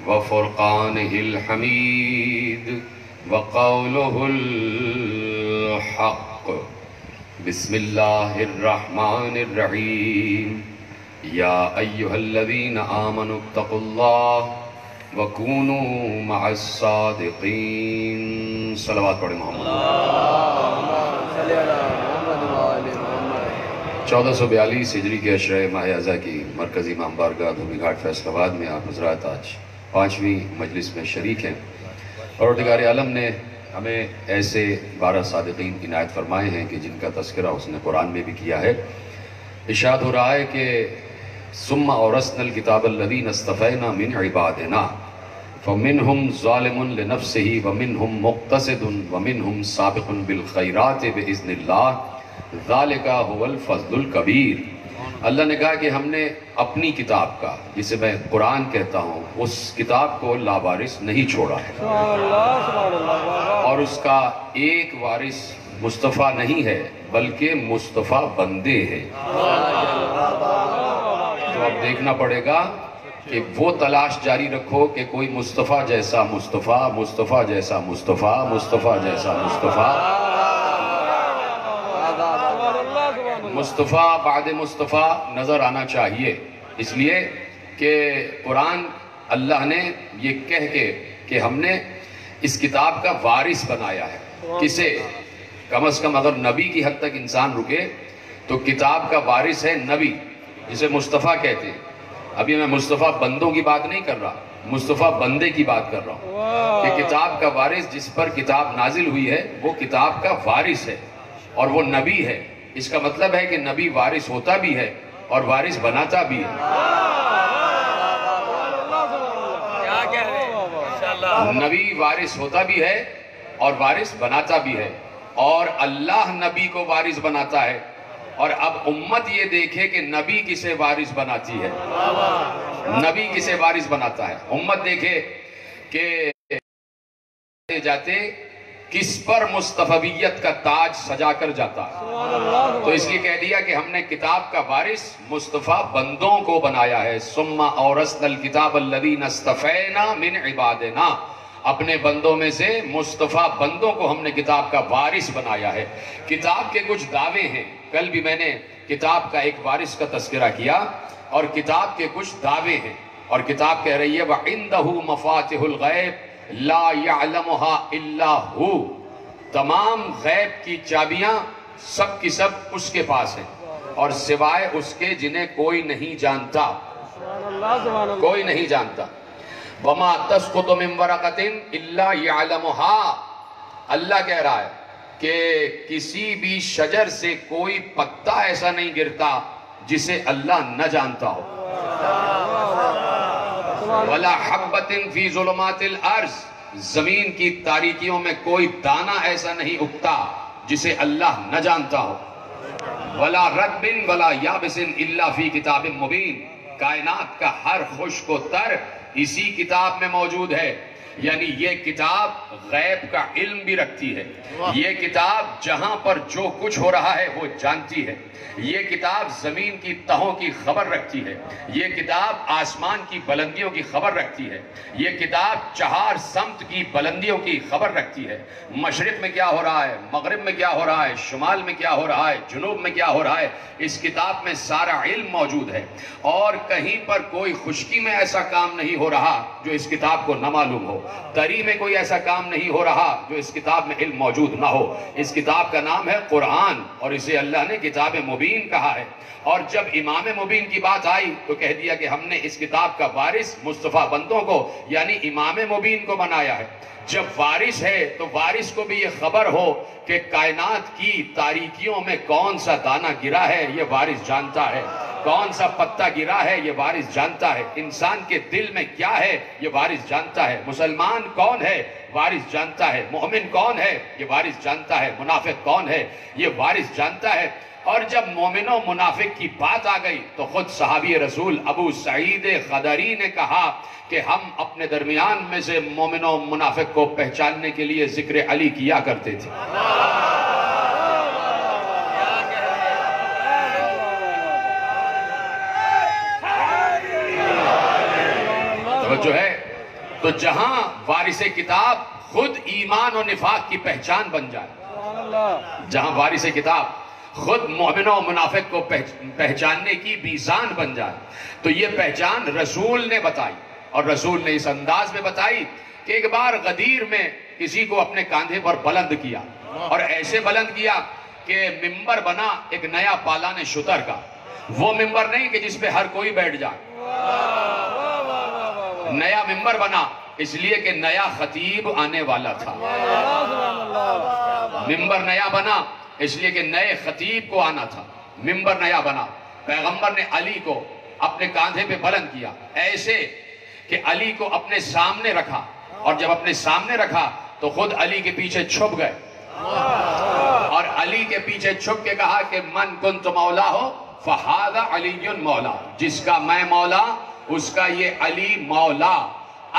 وفرقانه الحميد وقوله الحق بسم الله الرحمن الرحيم يا أيها الذين آمنوا اتقوا الله وكونوا مع الصادقين صلوات پڑھیں محمد 1442 ہجری کے عشرہ ماہ اعضا کی مرکزی امام بارگاہ دھوبی گھاٹ فیصل آباد میں آپ حضرات آج 5ویں مجلس میں شریک ہیں۔ پروردگار عالم نے ہمیں ایسے 12 صادقین عنایت فرمائے ہیں کہ جن کا تذکرہ اس نے قرآن میں بھی کیا ہے۔ ارشاد ہو رہا ہے کہ ثم اورثنا الکتاب الذین اصطفینا من عبادنا فمنہم ظالم لنفسہ ومنہم مقتصد ومنہم سابق بالخیرات باذن اللہ ذالک هو الفضل الکبیر۔ اللہ نے کہا کہ ہم نے اپنی کتاب کا، جسے میں قرآن کہتا ہوں، اس کتاب کو لاوارث نہیں چھوڑا ہے، اور اس کا ایک وارث مصطفیٰ نہیں ہے بلکہ مصطفیٰ بندے ہیں۔ تو اب دیکھنا پڑے گا کہ وہ تلاش جاری رکھو کہ کوئی مصطفیٰ جیسا مصطفیٰ، مصطفیٰ جیسا مصطفیٰ، مصطفیٰ جیسا مصطفیٰ، مصطفیٰ بعد مصطفیٰ نظر آنا چاہیے، اس لیے کہ قرآن اللہ نے یہ کہہ کے کہ ہم نے اس کتاب کا وارث بنایا ہے۔ کسے؟ کم از کم اگر نبی کی حد تک انسان رکے تو کتاب کا وارث ہے نبی، جسے مصطفیٰ کہتے ہیں۔ ابھی میں مصطفیٰ بندوں کی بات نہیں کر رہا، مصطفیٰ بندے کی بات کر رہا ہوں کہ کتاب کا وارث، جس پر کتاب نازل ہوئی ہے، وہ کتاب کا وارث ہے اور وہ نبی ہے۔ اس کا مطلب ہے کہ نبی وارث ہوتا بھی ہے اور وارث بناتا بھی ہے۔ نبی وارث ہوتا بھی ہے اور وارث بناتا بھی ہے، اور اللہ نبی کو وارث بناتا ہے۔ اور اب امت یہ دیکھے کہ نبی کسے وارث بناتی ہے، نبی کسے وارث بناتا ہے۔ امت دیکھے کہ جاتے کس پر مصطفیت کا تاج سجا کر جاتا ہے، تو اس لیے کہہ دیا کہ ہم نے کتاب کا وارث مصطفیٰ بندوں کو بنایا ہے۔ ثم اورثنا الکتاب الذین اصطفینا من عبادنا، اپنے بندوں میں سے مصطفیٰ بندوں کو ہم نے کتاب کا وارث بنایا ہے۔ کتاب کے کچھ دعوے ہیں، کل بھی میں نے کتاب کا ایک وارث کا تذکرہ کیا، اور کتاب کے کچھ دعوے ہیں، اور کتاب کہہ رہی ہے وَعِندَهُ مَفَاتِحُ الْغَيْبِ لا يعلمها الا هو، تمام غیب کی چابیاں سب کی سب اس کے پاس ہیں، اور سوائے اس کے جنہیں کوئی نہیں جانتا، کوئی نہیں جانتا۔ وما تسقط من ورقۃ الا يعلمها، اللہ کہہ رہا ہے کہ کسی بھی شجر سے کوئی پتا ایسا نہیں گرتا جسے اللہ نہ جانتا ہو۔ وَلَا حَبَّةٍ فِي ظُلُمَاتِ الْأَرْضِ، زمین کی تاریکیوں میں کوئی دانہ ایسا نہیں اگتا جسے اللہ نہ جانتا ہو۔ وَلَا رَطْبٍ وَلَا يَابِسٍ إِلَّا فِي كِتَابٍ مُبِينٍ، کائنات کا ہر خشک و تر اسی کتاب میں موجود ہے۔ یعنی یہ کتاب غیب کا علم بھی رکھتی ہے، یہ کتاب جہاں پر جو کچھ ہو رہا ہے وہ جانتی ہے، یہ کتاب زمین کی تہوں کی خبر رکھتی ہے، یہ کتاب آسمان کی بلندیوں کی خبر رکھتی ہے، یہ کتاب چہار سمت کی بلندیوں کی خبر رکھتی ہے۔ مشرق میں کیا ہو رہا ہے، مغرب میں کیا ہو رہا ہے، شمال میں کیا ہو رہا ہے، جنوب میں کیا ہو رہا ہے، اس کتاب میں سارا علم موجود ہے، اور کہیں پر کوئی خشکی میں ایسا کام نہیں ہو رہا جو اس کتاب کو نہ معلوم ہو، تری میں کوئی ایسا کام نہیں ہو رہا جو اس کتاب میں علم موجود نہ ہو۔ اس کتاب کا نام ہے قرآن، اور اسے اللہ نے کتاب مبین کہا ہے۔ اور جب امام مبین کی بات آئی تو کہہ دیا کہ ہم نے اس کتاب کا وارث مصطفیٰ بندوں کو یعنی امام مبین کو بنایا ہے۔ جب وارث ہے تو وارث کو بھی یہ خبر ہو کہ کائنات کی تاریکیوں میں کون سا دانہ گرا ہے، یہ وارث جانتا ہے، کون سا پتا گرا ہے، یہ وارث جانتا ہے، انسان کے دل میں کیا ہے، یہ وارث جانتا ہے، مسلمان کون ہے، وارث جانتا ہے، مومن کون ہے، یہ وارث جانتا ہے، منافق کون ہے، یہ وارث جانتا ہے۔ اور جب مومن و منافق کی بات آ گئی تو خود صحابی رسول ابو سعید خدری نے کہا کہ ہم اپنے درمیان میں سے مومن و منافق کو پہچاننے کے لیے ذکر علی کیا کرتے تھے۔ توجہ ہے، تو جہاں وارث کتاب خود ایمان و نفاق کی پہچان بن جائے، جہاں وارث کتاب خود مومن و منافق کو پہچاننے کی میزان بن جائے، تو یہ پہچان رسول نے بتائی، اور رسول نے اس انداز میں بتائی کہ ایک بار غدیر میں کسی کو اپنے کاندھے پر بلند کیا، اور ایسے بلند کیا کہ ممبر بنا ایک نیا پالان شتر کا، وہ ممبر نہیں کہ جس پہ ہر کوئی بیٹھ جائے، نیا ممبر بنا اس لیے کہ نیا خطیب آنے والا تھا، ممبر نیا بنا اس لیے کہ نئے خطیب کو آنا تھا، ممبر نیا بنا۔ پیغمبر نے علی کو اپنے کاندھے پہ بلند کیا، ایسے کہ علی کو اپنے سامنے رکھا، اور جب اپنے سامنے رکھا تو خود علی کے پیچھے چھپ گئے، اور علی کے پیچھے چھپ کے کہا کہ من کنت مولا ہو فہذا علی مولا، جس کا میں مولا اس کا یہ علی مولا۔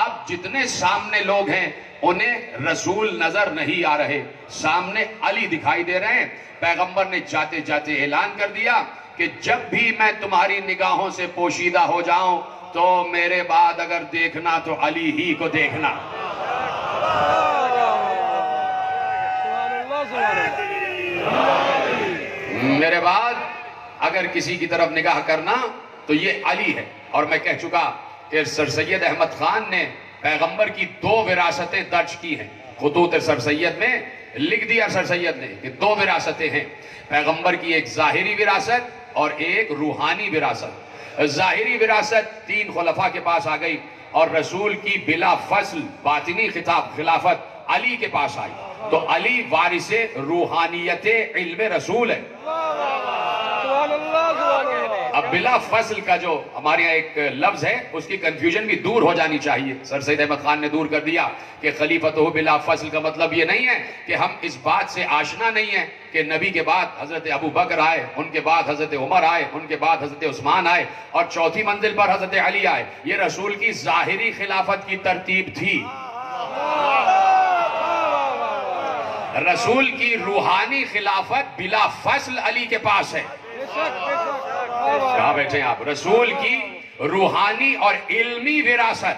اب جتنے سامنے لوگ ہیں انہیں رسول نظر نہیں آ رہے، سامنے علی دکھائی دے رہے ہیں۔ پیغمبر نے جاتے جاتے اعلان کر دیا کہ جب بھی میں تمہاری نگاہوں سے پوشیدہ ہو جاؤں تو میرے بعد اگر دیکھنا تو علی ہی کو دیکھنا۔ میرے بعد اگر کسی کی طرف نگاہ کرنا تو یہ علی ہے۔ اور میں کہہ چکا کہ سر سید احمد خان نے پیغمبر کی 2 وراثتیں درج کی ہیں، خطوط سر سید میں لکھ دیا سر سید نے کہ 2 وراثتیں ہیں، پیغمبر کی ایک ظاہری وراثت اور ایک روحانی وراثت۔ ظاہری وراثت 3 خلفاء کے پاس آ گئی، اور رسول کی بلا فصل باطنی خلافت علی کے پاس آئی، تو علی وارث روحانیت علم رسول ہے۔ اب بلا فصل کا جو ہمارے یہاں ایک لفظ ہے اس کی کنفیوژن بھی دور ہو جانی چاہیے، سر سید احمد خان نے دور کر دیا کہ خلیفتہ بلا فصل کا مطلب یہ نہیں ہے کہ ہم اس بات سے آشنا نہیں ہیں کہ نبی کے بعد حضرت ابو بکر آئے، ان کے بعد حضرت عمر آئے، ان کے بعد حضرت عثمان آئے، اور چوتھی منزل پر حضرت علی آئے۔ یہ رسول کی ظاہری خلافت کی ترتیب تھی، رسول کی روحانی خلافت بلا فصل علی کے پاس ہے۔ کہاں بیٹھے ہیں آپ؟ رسول کی روحانی اور علمی وراثت،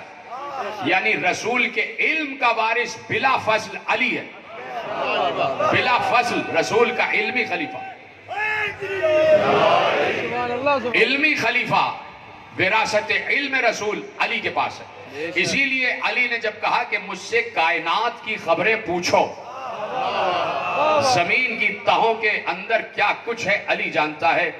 یعنی رسول کے علم کا وارث بلا فصل علی ہے، بلا فصل رسول کا علمی خلیفہ، علمی خلیفہ، وراثت علم رسول علی کے پاس ہے۔ اسی لیے علی نے جب کہا کہ مجھ سے کائنات کی خبریں پوچھو، زمین کی تہوں کے اندر کیا کچھ ہے علی جانتا ہے،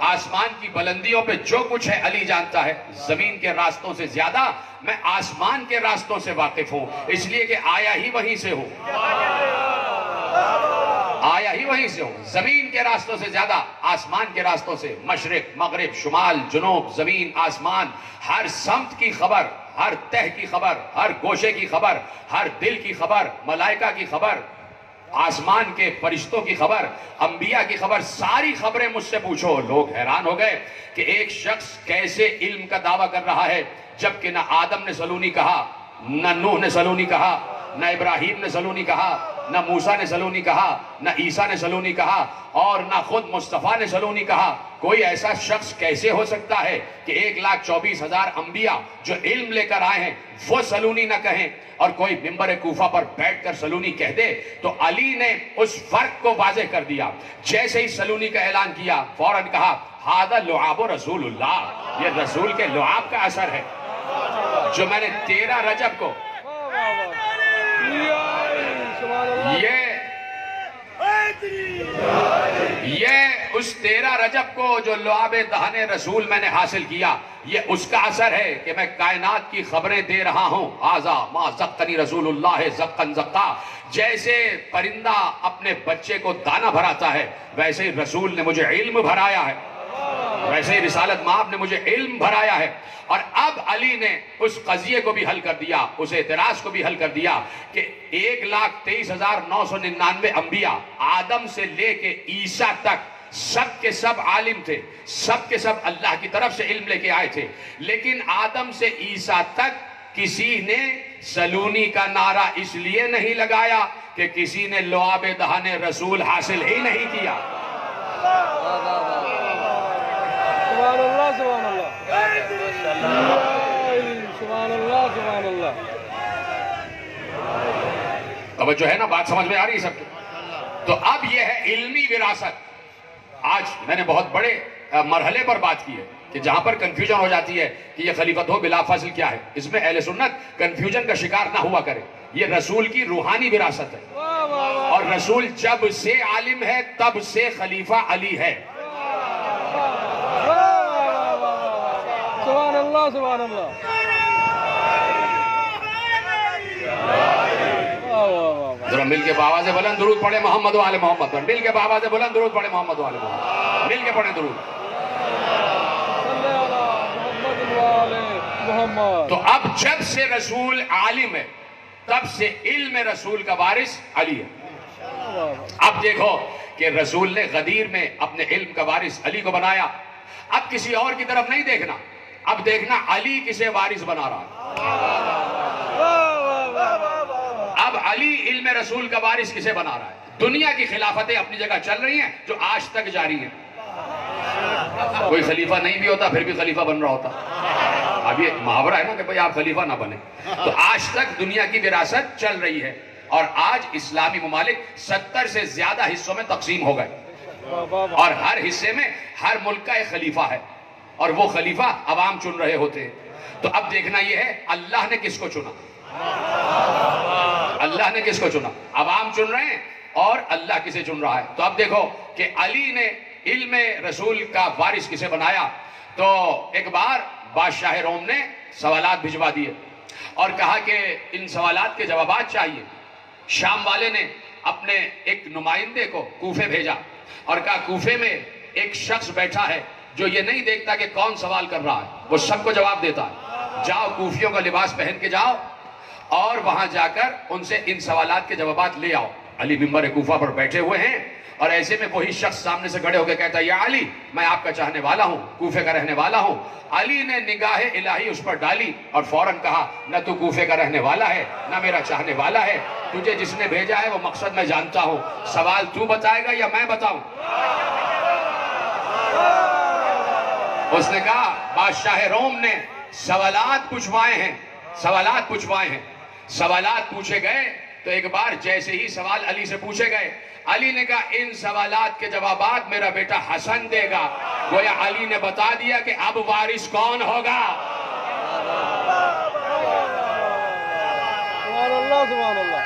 آسمان کی بلندیوں پہ جو کچھ ہے علی جانتا ہے، زمین کے راستوں سے زیادہ میں آسمان کے راستوں سے واقف ہوں، اس لیے کہ آیا ہی وہیں سے ہوں، آیا ہی وہیں سے ہوں، زمین کے راستوں سے زیادہ آسمان کے راستوں سے، مشرق مغرب شمال جنوب زمین آسمان، ہر سمت کی خبر، ہر تہ کی خبر، ہر گوشے کی خبر، ہر دل کی خبر، ملائکہ کی خبر، آسمان کے فرشتوں کی خبر، انبیاء کی خبر، ساری خبریں مجھ سے پوچھو۔ لوگ حیران ہو گئے کہ ایک شخص کیسے علم کا دعویٰ کر رہا ہے جبکہ نہ آدم نے سلونی کہا، نہ نوح نے سلونی کہا، نہ ابراہیم نے سلونی کہا، نہ موسیٰ نے سلونی کہا، نہ عیسیٰ نے سلونی کہا، اور نہ خود مصطفیٰ نے سلونی کہا۔ کوئی ایسا شخص کیسے ہو سکتا ہے کہ 1,24,000 انبیاء جو علم لے کر آئے ہیں وہ سلونی نہ کہیں، اور کوئی ممبر کوفہ پر بیٹھ کر سلونی کہہ دے؟ تو علی نے اس فرق کو واضح کر دیا۔ جیسے ہی سلونی کا اعلان کیا فوراً کہا ھذا لعاب رسول اللہ، یہ رسول کے لعاب کا اثر ہے جو میں نے 13 رجب کو یہ اس 13 رجب کو جو لعاب دہن رسول میں نے حاصل کیا، یہ اس کا اثر ہے کہ میں کائنات کی خبریں دے رہا ہوں۔ ھذا ما زقنی رسول اللہ زقن زقا، جیسے پرندہ اپنے بچے کو دانہ بھراتا ہے ویسے ہی رسول نے مجھے علم بھرایا ہے، ویسے ہی رسالت مآب نے مجھے علم بھرایا ہے۔ اور اب علی نے اس قضیے کو بھی حل کر دیا، اس اعتراض کو بھی حل کر دیا کہ 1,23,999 انبیاء آدم سے لے کے عیسیٰ تک سب کے سب عالم تھے، سب کے سب اللہ کی طرف سے علم لے کے آئے تھے، لیکن آدم سے عیسیٰ تک کسی نے سلونی کا نعرہ اس لیے نہیں لگایا کہ کسی نے لعاب دہن رسول حاصل ہی نہیں کیا۔ سبحان اللہ، سبحان اللہ، سبحان اللہ سبحان اللہ. توجہ ہے نا، بات سمجھ میں آ رہی ہے سب کی؟ تو اب یہ ہے علمی وراثت. آج میں نے بہت بڑے مرحلے پر بات کی ہے کہ جہاں پر کنفیوژن ہو جاتی ہے کہ یہ خلیفت ہو بلا فضل کیا ہے، اس میں اہل سنت کنفیوژن کا شکار نہ ہوا کرے. یہ رسول کی روحانی وراثت ہے، اور رسول جب سے عالم ہے تب سے خلیفہ علی ہے. سبحان اللہ سبحان اللہ. ذرا مل کے بآواز بلند درود پڑھے محمد و آل محمد پر. مل کے بآواز بلند درود پڑھے محمد و آل محمد. مل کے پڑھیں درود. تو اب جب سے رسول عالم ہے تب سے علم رسول کا وارث علی ہے. اب دیکھو کہ رسول نے غدیر میں اپنے علم کا وارث علی کو بنایا. اب کسی اور کی طرف نہیں دیکھنا، اب دیکھنا علی کسے وارث بنا رہا ہے. اب علی علم رسول کا وارث کسے بنا رہا ہے. دنیا کی خلافتیں اپنی جگہ چل رہی ہیں جو آج تک جاری ہیں. کوئی خلیفہ نہیں بھی ہوتا پھر بھی خلیفہ بن رہا ہوتا. اب یہ محاورہ ہے نا کہ بھئی آپ خلیفہ نہ بنے. تو آج تک دنیا کی وراثت چل رہی ہے، اور آج اسلامی ممالک 70 سے زیادہ حصوں میں تقسیم ہو گئے، اور ہر حصے میں ہر ملک کا ایک خلیفہ ہے، اور وہ خلیفہ عوام چن رہے ہوتے ہیں. تو اب دیکھنا یہ ہے اللہ نے کس کو چنا. اللہ نے کس کو چنا؟ عوام چن رہے ہیں، اور اللہ کسے چن رہا ہے. تو اب دیکھو کہ علی نے علم رسول کا وارث کسے بنایا. تو ایک بار بادشاہ روم نے سوالات بھجوا دیے اور کہا کہ ان سوالات کے جوابات چاہیے. شام والے نے اپنے ایک نمائندے کو کوفے بھیجا اور کہا کوفے میں ایک شخص بیٹھا ہے جو یہ نہیں دیکھتا کہ کون سوال کر رہا ہے، وہ سب کو جواب دیتا ہے. جاؤ کوفیوں کا لباس پہن کے جاؤ اور وہاں جا کر ان سے ان سوالات کے جوابات لے آؤ. علی ممبر کوفہ پر بیٹھے ہوئے ہیں، اور ایسے میں وہی شخص سامنے سے کھڑے ہو کے کہتا ہے یا علی میں آپ کا چاہنے والا ہوں، کوفے کا رہنے والا ہوں. علی نے نگاہ الہی اس پر ڈالی اور فوراً کہا نہ تو کوفے کا رہنے والا ہے نہ میرا چاہنے والا ہے. تجھے جس نے بھیجا ہے وہ مقصد میں جانتا ہوں، سوال تو بتائے گا یا میں بتاؤں؟ اس نے کہا بادشاہ روم نے سوالات پوچھوائے ہیں، سوالات پوچھوائے ہیں. سوالات پوچھے گئے تو ایک بار جیسے ہی سوال علی سے پوچھے گئے، علی نے کہا ان سوالات کے جوابات میرا بیٹا حسن دے گا. گویا علی نے بتا دیا کہ اب وارث کون ہوگا. سبحان اللہ سبحان اللہ.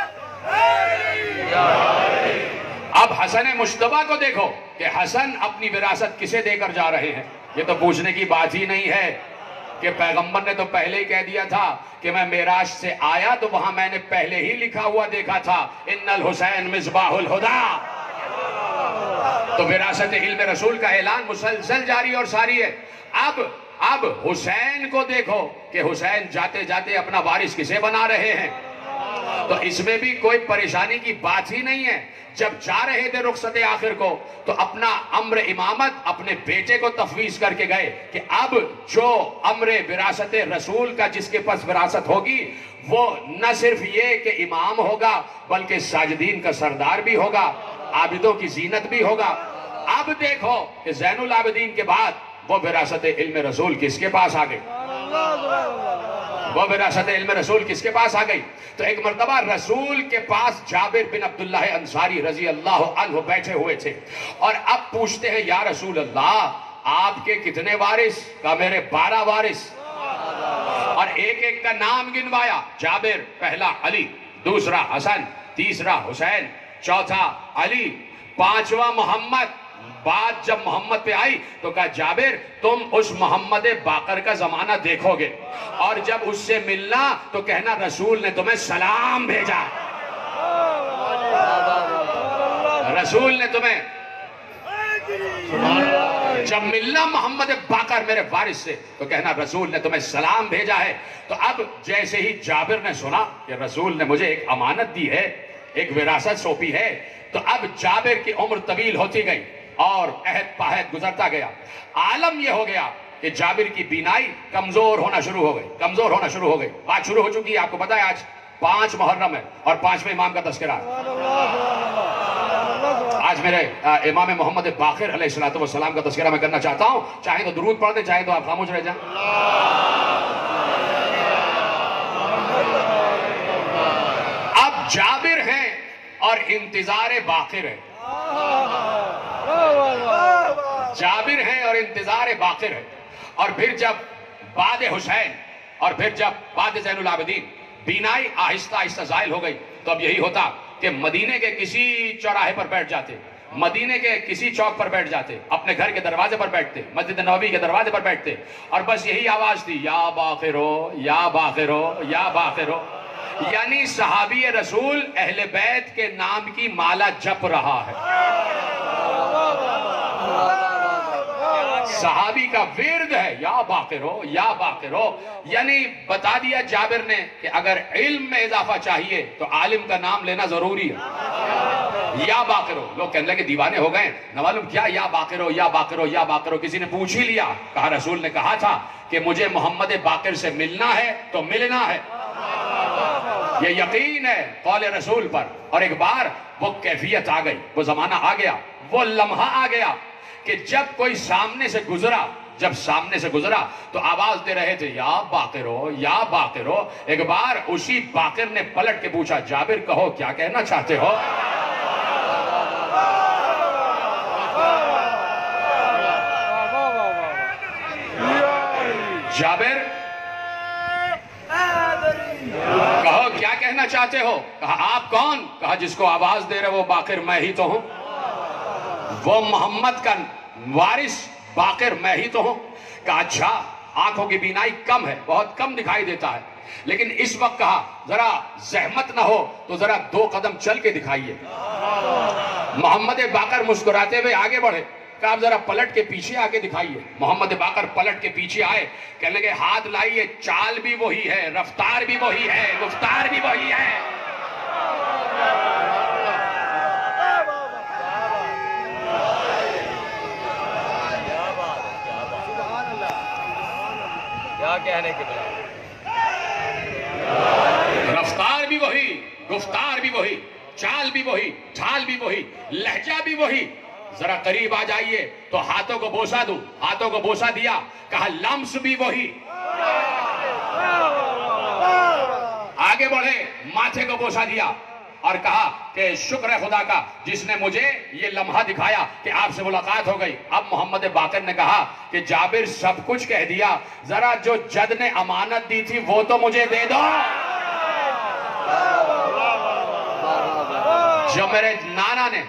اب حسن مجتبیٰ کو دیکھو کہ حسن اپنی وراثت کسے دے کر جا رہے ہیں. یہ تو پوچھنے کی بات ہی نہیں ہے کہ پیغمبر نے تو پہلے ہی کہہ دیا تھا کہ میں معراج سے آیا تو وہاں میں نے پہلے ہی لکھا ہوا دیکھا تھا ان الحسین مصباح الہدیٰ. تو وراثت علم رسول کا اعلان مسلسل جاری اور ساری ہے. اب حسین کو دیکھو کہ حسین جاتے جاتے اپنا وارث کسے بنا رہے ہیں. تو اس میں بھی کوئی پریشانی کی بات ہی نہیں ہے. جب جا رہے تھے رخصت آخر کو تو اپنا امر امامت اپنے بیٹے کو تفویض کر کے گئے کہ اب جو امر وراثت رسول کا جس کے پاس وراثت ہوگی وہ نہ صرف یہ کہ امام ہوگا بلکہ ساجدین کا سردار بھی ہوگا، عابدوں کی زینت بھی ہوگا. اب دیکھو کہ زین العابدین کے بعد وہ وراثت علم رسول کس کے پاس آ گئی. وہ وراثت علم رسول کس کے پاس آ گئی. تو ایک مرتبہ رسول کے پاس جابر بن عبداللہ انصاری رضی اللہ عنہ بیٹھے ہوئے تھے، اور اب پوچھتے ہیں یا رسول اللہ آپ کے کتنے وارث؟ کہا میرے 12 وارث. اور ایک ایک کا نام گنوایا. جابر پہلا علی، دوسرا حسن، تیسرا حسین، چوتھا علی، پانچواں محمد. بات جب محمد پہ آئی تو کہا جابر تم اس محمد باقر کا زمانہ دیکھو گے، اور جب اس سے ملنا تو کہنا رسول نے تمہیں سلام بھیجا. رسول نے تمہیں جب ملنا محمد باقر میرے وارث سے تو کہنا رسول نے تمہیں سلام بھیجا ہے. تو اب جیسے ہی جابر نے سنا کہ رسول نے مجھے ایک امانت دی ہے، ایک وراثت سونپی ہے، تو اب جابر کی عمر طویل ہوتی گئی اور عہد پاہد گزرتا گیا. عالم یہ ہو گیا کہ جابر کی بینائی کمزور ہونا شروع ہو گئی. بات شروع ہو چکی ہے. آپ کو پتا ہے آج 5 محرم ہے اور 5ویں امام کا تذکرہ ہے. آج میرے امام محمد باقر علیہ السلام کا تذکرہ میں کرنا چاہتا ہوں. چاہے تو درود پڑھ دیں، چاہے تو آپ خاموش رہ جائیں. جابر ہیں اور انتظار باقر ہے. جابر ہیں اور انتظار باقر ہے. اور پھر جب بعد حسین اور پھر جب بعد زین العابدین بینائی آہستہ آہستہ زائل ہو گئی تو اب یہی ہوتا کہ مدینے کے کسی چوراہے پر بیٹھ جاتے, مدینے کے کسی چوک پر بیٹھ جاتے, اپنے گھر کے دروازے پر بیٹھتے, مسجد نبوی کے دروازے پر بیٹھتے, اور بس یہی آواز تھی, یا باقر ہو یا باقر ہو یا باقر ہو. یعنی صحابی رسول اہل بیت کے نام کی مالا جپ رہا ہے. صحابی کا ورد ہے یا باقر ہو یا باقر ہو. یعنی بتا دیا جابر نے کہ اگر علم میں اضافہ چاہیے تو عالم کا نام لینا ضروری ہے. یا باقر ہو. لوگ کہنے لگے دیوانے ہو گئے, نہ معلوم کیا یا باقر ہو یا باقر ہو یا باقر ہو. کسی نے پوچھ ہی لیا, کہا رسول نے کہا تھا کہ مجھے محمد باقر سے ملنا ہے تو ملنا ہے. یہ یقین ہے قول رسول پر. اور ایک بار وہ کیفیت آ گئی, وہ زمانہ آ گیا, وہ لمحہ آ گیا کہ جب کوئی سامنے سے گزرا, جب سامنے سے گزرا تو آواز دے رہے تھے یا باقر ہو یا باقر ہو. ایک بار اسی باقر نے پلٹ کے پوچھا, جابر کہو کیا کہنا چاہتے ہو؟ جابر کہو کیا کہنا چاہتے ہو؟ کہا آپ کون؟ کہا جس کو آواز دے رہے وہ باقر میں ہی تو ہوں, وہ محمد کا وارث باقر میں ہی تو ہوں. کہا اچھا, آنکھوں کی بینائی کم ہے, بہت کم دکھائی دیتا ہے, لیکن اس وقت کہا ذرا زحمت نہ ہو تو ذرا 2 قدم چل کے دکھائیے. محمد باقر مسکراتے ہوئے آگے بڑھے, کہا ذرا پلٹ کے پیچھے آگے دکھائیے. محمد باقر پلٹ کے پیچھے آئے, کہنے لگے ہاتھ لائیے, چال بھی وہی ہے, رفتار بھی وہی ہے, گفتار بھی وہی ہے. کیا کہنے کے بلا, رفتار بھی وہی, گفتار بھی وہی, چال بھی وہی, ڈھال بھی وہی, لہجہ بھی وہی. ذرا قریب آ جائیے تو ہاتھوں کو بوسہ دوں. ہاتھوں کو بوسہ دیا, کہا لمس بھی وہی. آگے بڑھے, ماتھے کو بوسہ دیا اور کہا کہ شکر ہے خدا کا جس نے مجھے یہ لمحہ دکھایا کہ آپ سے ملاقات ہو گئی. اب محمد باقر نے کہا کہ جابر سب کچھ کہہ دیا, ذرا جو جد نے امانت دی تھی وہ تو مجھے دے دو. جو میرے نانا نے,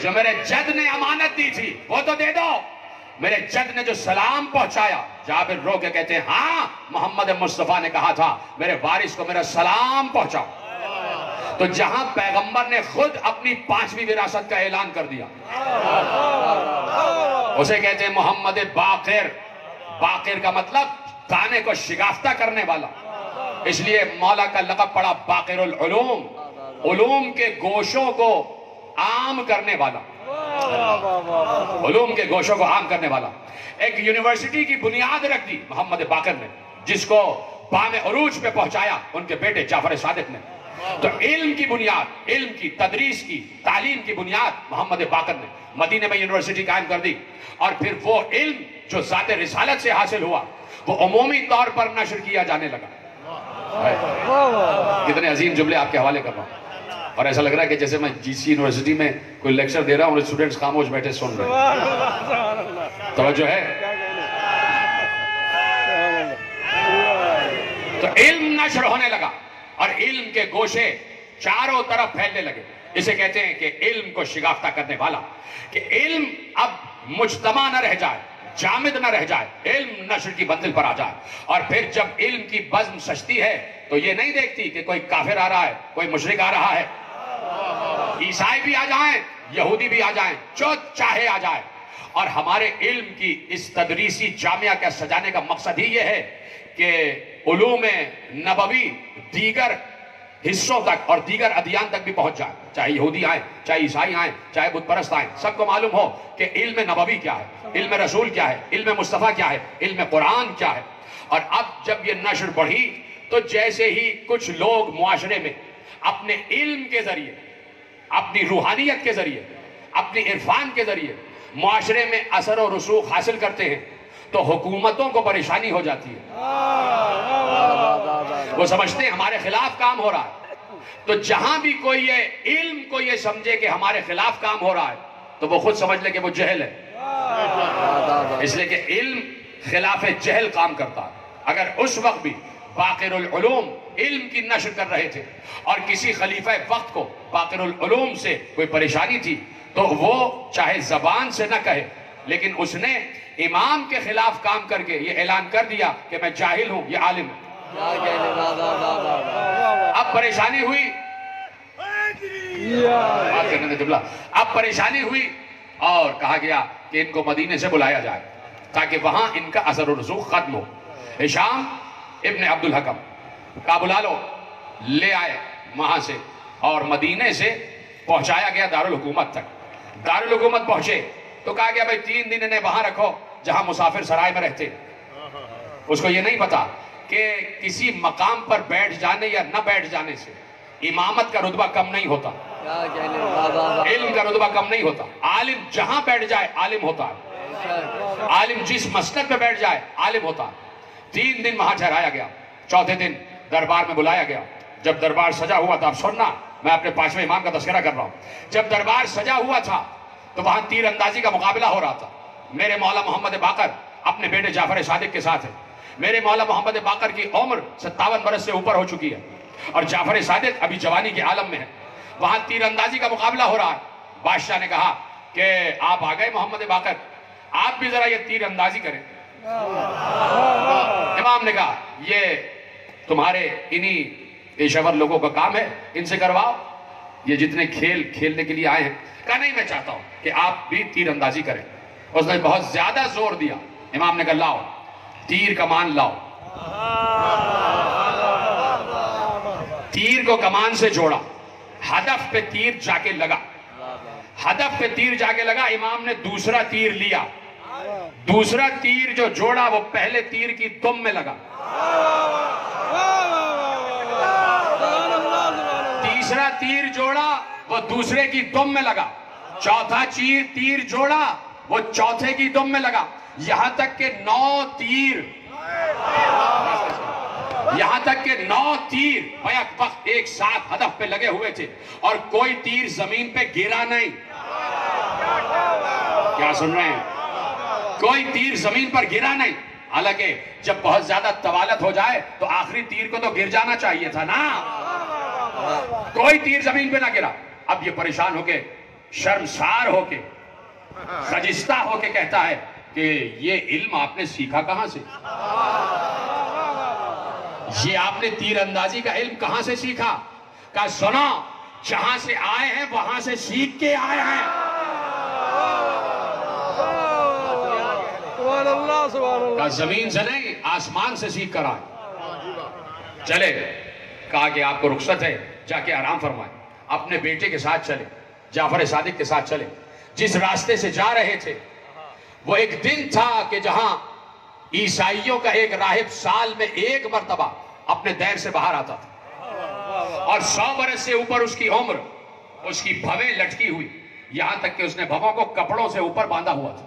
جو میرے جد نے امانت دی تھی وہ تو دے دو. میرے جد نے جو سلام پہنچایا, جابر رو کے کہتے ہیں ہاں محمد مصطفیٰ نے کہا تھا میرے وارث کو میرا سلام پہنچاؤ. تو جہاں پیغمبر نے خود اپنی 5ویں وراثت کا اعلان کر دیا, اسے کہتے ہیں محمد باقر. باقر کا مطلب دانے کو شگافتہ کرنے والا, اس لیے مولا کا لقب پڑا باقر العلوم, علوم کے گوشوں کو عام کرنے والا, علوم کے گوشوں کو عام کرنے والا. ایک یونیورسٹی کی بنیاد رکھ دی محمد باقر نے, جس کو بام عروج پہ پہنچایا ان کے بیٹے جعفر صادق نے. تو علم کی بنیاد, علم کی, تدریس کی, تعلیم کی بنیاد محمد باقر نے مدینے میں یونیورسٹی قائم کر دی. اور پھر وہ علم جو ذات رسالت سے حاصل ہوا وہ عمومی طور پر نشر کیا جانے لگا. کتنے عظیم جملے آپ کے حوالے کر رہا ہوں, اور ایسا لگ رہا ہے کہ جیسے میں جی سی یونیورسٹی میں کوئی لیکچر دے رہا ہوں اور اسٹوڈنٹس خاموش بیٹھے سن رہے ہیں. توجہ ہے. تو علم نشر ہونے لگا اور علم کے گوشے چاروں طرف پھیلنے لگے. اسے کہتے ہیں کہ علم کو شگافتہ کرنے والا, کہ علم اب مجتمع نہ رہ جائے, جامد نہ رہ جائے, علم نشر کی منزل پر آ جائے. اور پھر جب علم کی بزم سجتی ہے تو یہ نہیں دیکھتی کہ کوئی کافر آ رہا ہے, کوئی مشرک آ رہا ہے, عیسائی بھی آ جائیں, یہودی بھی آ جائیں, جو چاہے آ جائے. اور ہمارے علم کی اس تدریسی جامعہ کا سجانے کا مقصد ہی یہ ہے کہ علوم نبوی دیگر حصوں تک اور دیگر ادیان تک بھی پہنچ جائے, چاہے یہودی آئیں, چاہے عیسائی آئیں, چاہے بت پرست آئیں, سب کو معلوم ہو کہ علم نبوی کیا ہے, علم رسول کیا ہے, علم مصطفیٰ کیا ہے, علم قرآن کیا ہے. اور اب جب یہ نشر بڑھی تو جیسے ہی کچھ لوگ معاشرے میں اپنے علم کے ذریعے, اپنی روحانیت کے ذریعے, اپنی عرفان کے ذریعے معاشرے میں اثر و رسوخ حاصل کرتے ہیں تو حکومتوں کو پریشانی ہو جاتی ہے. وہ سمجھتے ہیں ہمارے خلاف کام ہو رہا ہے. تو جہاں بھی کوئی یہ علم کو یہ سمجھے کہ ہمارے خلاف کام ہو رہا ہے تو وہ خود سمجھ لے کہ وہ جہل ہے. اس لیے کہ علم خلاف جہل کام کرتا ہے. اگر اس وقت بھی باقر العلوم علم کی نشر کر رہے تھے اور کسی خلیفہ وقت کو باقر العلوم سے کوئی پریشانی تھی تو وہ چاہے زبان سے نہ کہے لیکن اس نے امام کے خلاف کام کر کے یہ اعلان کر دیا کہ میں جاہل ہوں، یہ عالم ہے. اب پریشانی ہوئی، اب پریشانی ہوئی اور کہا گیا کہ ان کو مدینے سے بلایا جائے تاکہ وہاں ان کا اثر و رسوخ ختم ہو. ہشام ابن عبد الحکم کا بلا لو، لے آئے وہاں سے اور مدینے سے پہنچایا گیا دارالحکومت تک. دارالحکومت پہنچے تو کہا گیا بھائی 3 دن انہیں وہاں رکھو جہاں مسافر سرائے میں رہتے. اس کو یہ نہیں پتا کہ کسی مقام پر بیٹھ جانے یا نہ بیٹھ جانے سے امامت کا رتبہ کم نہیں ہوتا، علم کا رتبہ کم نہیں ہوتا. عالم جہاں بیٹھ جائے عالم ہوتا ہے، عالم جس مسلک پہ بیٹھ جائے عالم ہوتا ہے. 3 دن وہاں ٹھہرایا گیا. چوتھے دن دربار میں بلایا گیا. جب دربار سجا ہوا تھا، اب سننا میں اپنے 5ویں امام کا تذکرہ کر رہا ہوں. جب دربار سجا ہوا تھا تو وہاں تیر اندازی کا مقابلہ ہو رہا تھا. میرے مولا محمد باقر اپنے بیٹے جعفر صادق کے ساتھ ہے. میرے مولا محمد باقر کی عمر 57 برس سے اوپر ہو چکی ہے اور جعفر صادق ابھی جوانی کے عالم میں ہے. وہاں تیر اندازی کا مقابلہ ہو رہا ہے. بادشاہ نے کہا کہ آپ آ گئے محمد باقر، آپ بھی ذرا یہ تیر اندازی کریں. امام نے کہا یہ تمہارے انہی پیشور لوگوں کا کام ہے، ان سے کرواؤ، یہ جتنے کھیل کھیلنے کے لیے آئے ہیں. کہا نہیں، میں چاہتا ہوں کہ آپ بھی تیر اندازی کریں. اس نے بہت زیادہ زور دیا. امام نے کہا لاؤ تیر کمان لاؤ. تیر کو کمان سے جوڑا، ہدف پہ تیر جا کے لگا. ہدف پہ تیر جا کے لگا. امام نے دوسرا تیر لیا. دوسرا تیر جو جوڑا وہ پہلے تیر کی دم میں لگا. تیسرا تیر جوڑا وہ دوسرے کی دم میں لگا. چوتھا تیر جوڑا وہ چوتھے کی دم میں لگا. یہاں تک کہ 9 تیر بیک وقت ایک ساتھ ہدف پہ لگے ہوئے تھے اور کوئی تیر زمین پہ گرا نہیں. کیا سن رہے ہیں؟ کوئی تیر زمین پر گرا نہیں. حالانکہ جب بہت زیادہ طوالت ہو جائے تو آخری تیر کو تو گر جانا چاہیے تھا نا. کوئی تیر زمین پہ نہ گرا. اب یہ پریشان ہو کے، شرمسار ہو کے، خجستہ ہو کے کہتا ہے کہ یہ علم آپ نے سیکھا کہاں سے؟ یہ آپ نے تیر اندازی کا علم کہاں سے سیکھا؟ کہا سنو، جہاں سے آئے ہیں وہاں سے سیکھ کے آئے ہیں. کہا زمین سے نہیں، آسمان سے سیکھ کر آئے. چلے، کہا کہ آپ کو رخصت ہے، جا کے آرام فرمائیں. اپنے بیٹے کے ساتھ چلے، جعفر صادق کے ساتھ چلے. جس راستے سے جا رہے تھے وہ ایک دن تھا کہ جہاں عیسائیوں کا ایک راہب سال میں 1 مرتبہ اپنے دیر سے باہر آتا تھا اور 100 برس سے اوپر اس کی عمر، اس کی بھویں لٹکی ہوئی، یہاں تک کہ اس نے بھووں کو کپڑوں سے اوپر باندھا ہوا تھا.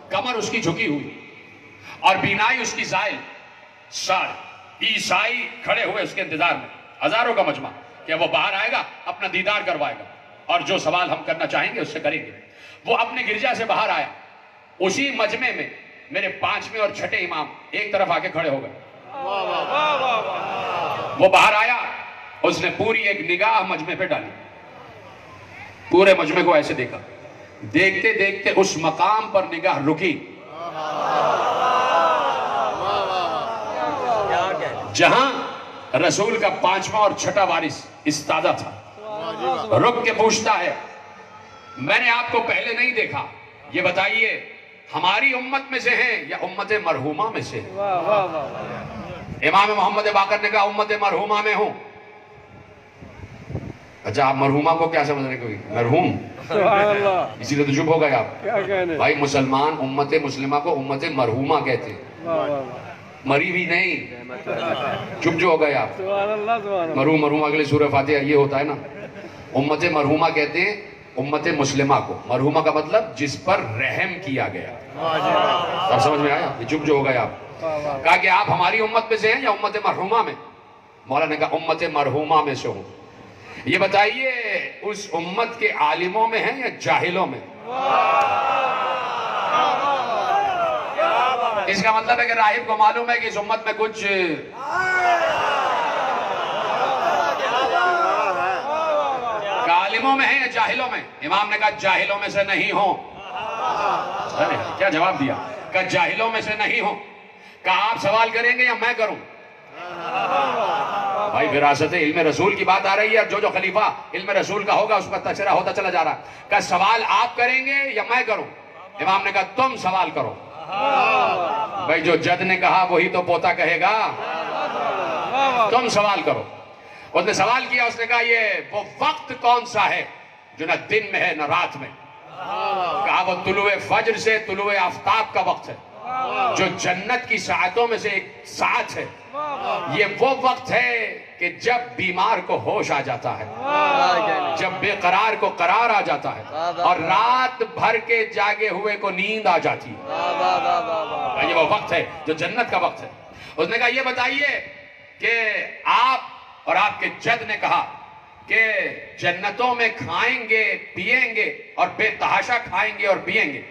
کمر اس کی جھکی ہوئی اور بینائی اس کی زائل. سارے عیسائی کھڑے ہوئے اس کے انتظار میں، ہزاروں کا مجمع، کہ وہ باہر آئے گا، اپنا دیدار کروائے گا اور جو سوال ہم کرنا چاہیں گے اس سے کریں گے. وہ اپنے گرجا سے باہر آیا. اسی مجمع میں میرے 5ویں اور 6ٹھے امام ایک طرف آ کے کھڑے ہو گئے. وہ باہر آیا، اس نے پوری ایک نگاہ مجمع پہ ڈالی. پورے مجمع کو ایسے دیکھا. دیکھتے دیکھتے اس مقام پر نگاہ رکی جہاں رسول کا 5واں اور 6ٹھا وارث استادہ تھا. رک کے پوچھتا ہے، میں نے آپ کو پہلے نہیں دیکھا، یہ بتائیے ہماری امت میں سے ہیں یا امت مرحومہ میں سے؟ امام محمد باقر نے کہا امت مرحومہ میں ہوں. اچھا، آپ مرحومہ کو کیا سمجھ رہے ہیں؟ مرحوم، اسی لیے تو چپ ہو گئے آپ. بھائی مسلمان امت مسلمہ کو امت مرحومہ کہتے ہیں، مری بھی نہیں. چپ جو ہو گئے آپ. مرحوم اگلے سورہ فاتحہ یہ ہوتا ہے نا. امت مرحومہ کہتے ہیں امت مسلمہ کو. مرحومہ کا مطلب جس پر رحم کیا گیا. اب سمجھ میں آیا؟ یہ چپ جو ہو گئے آپ. کہا کہ آپ ہماری امت میں سے ہیں یا امت مرحومہ میں؟ مولا نے کہا امت مرحومہ میں سے ہوں. یہ بتائیے اس امت کے عالموں میں ہیں یا جاہلوں میں؟ اس کا مطلب ہے کہ راہب کو معلوم ہے کہ اس امت میں کچھ عالموں میں ہیں یا جاہلوں میں؟ امام نے کہا جاہلوں میں سے نہیں ہوں. کیا جواب دیا؟ کہا جاہلوں میں سے نہیں ہوں. کہا آپ سوال کریں گے یا میں کروں؟ بھائی وراثت علم رسول کی بات آ رہی ہے. جو خلیفہ علم رسول کا ہوگا اس کا تذکرہ ہوتا چلا جا رہا ہے. کہا سوال آپ کریں گے یا میں کروں؟ امام نے کہا تم سوال کرو. بھائی جو جد نے کہا وہی تو پوتا کہے گا. تم سوال کرو. اس نے سوال کیا. اس نے کہا یہ وہ وقت کون سا ہے جو نہ دن میں ہے نہ رات میں؟ کہا وہ طلوع فجر سے طلوع آفتاب کا وقت ہے جو جنت کی ساعتوں میں سے ایک ساعت ہے. یہ وہ وقت ہے کہ جب بیمار کو ہوش آ جاتا ہے, جب بے قرار کو قرار آ جاتا ہے, اور رات بھر کے جاگے ہوئے کو نیند آ جاتی ہے. یہ وہ وقت ہے جو جنت کا وقت ہے. اس نے کہا یہ بتائیے کہ آپ اور آپ کے جد نے کہا کہ جنتوں میں کھائیں گے پیئیں گے اور بے تحاشا کھائیں گے اور پیئیں گے,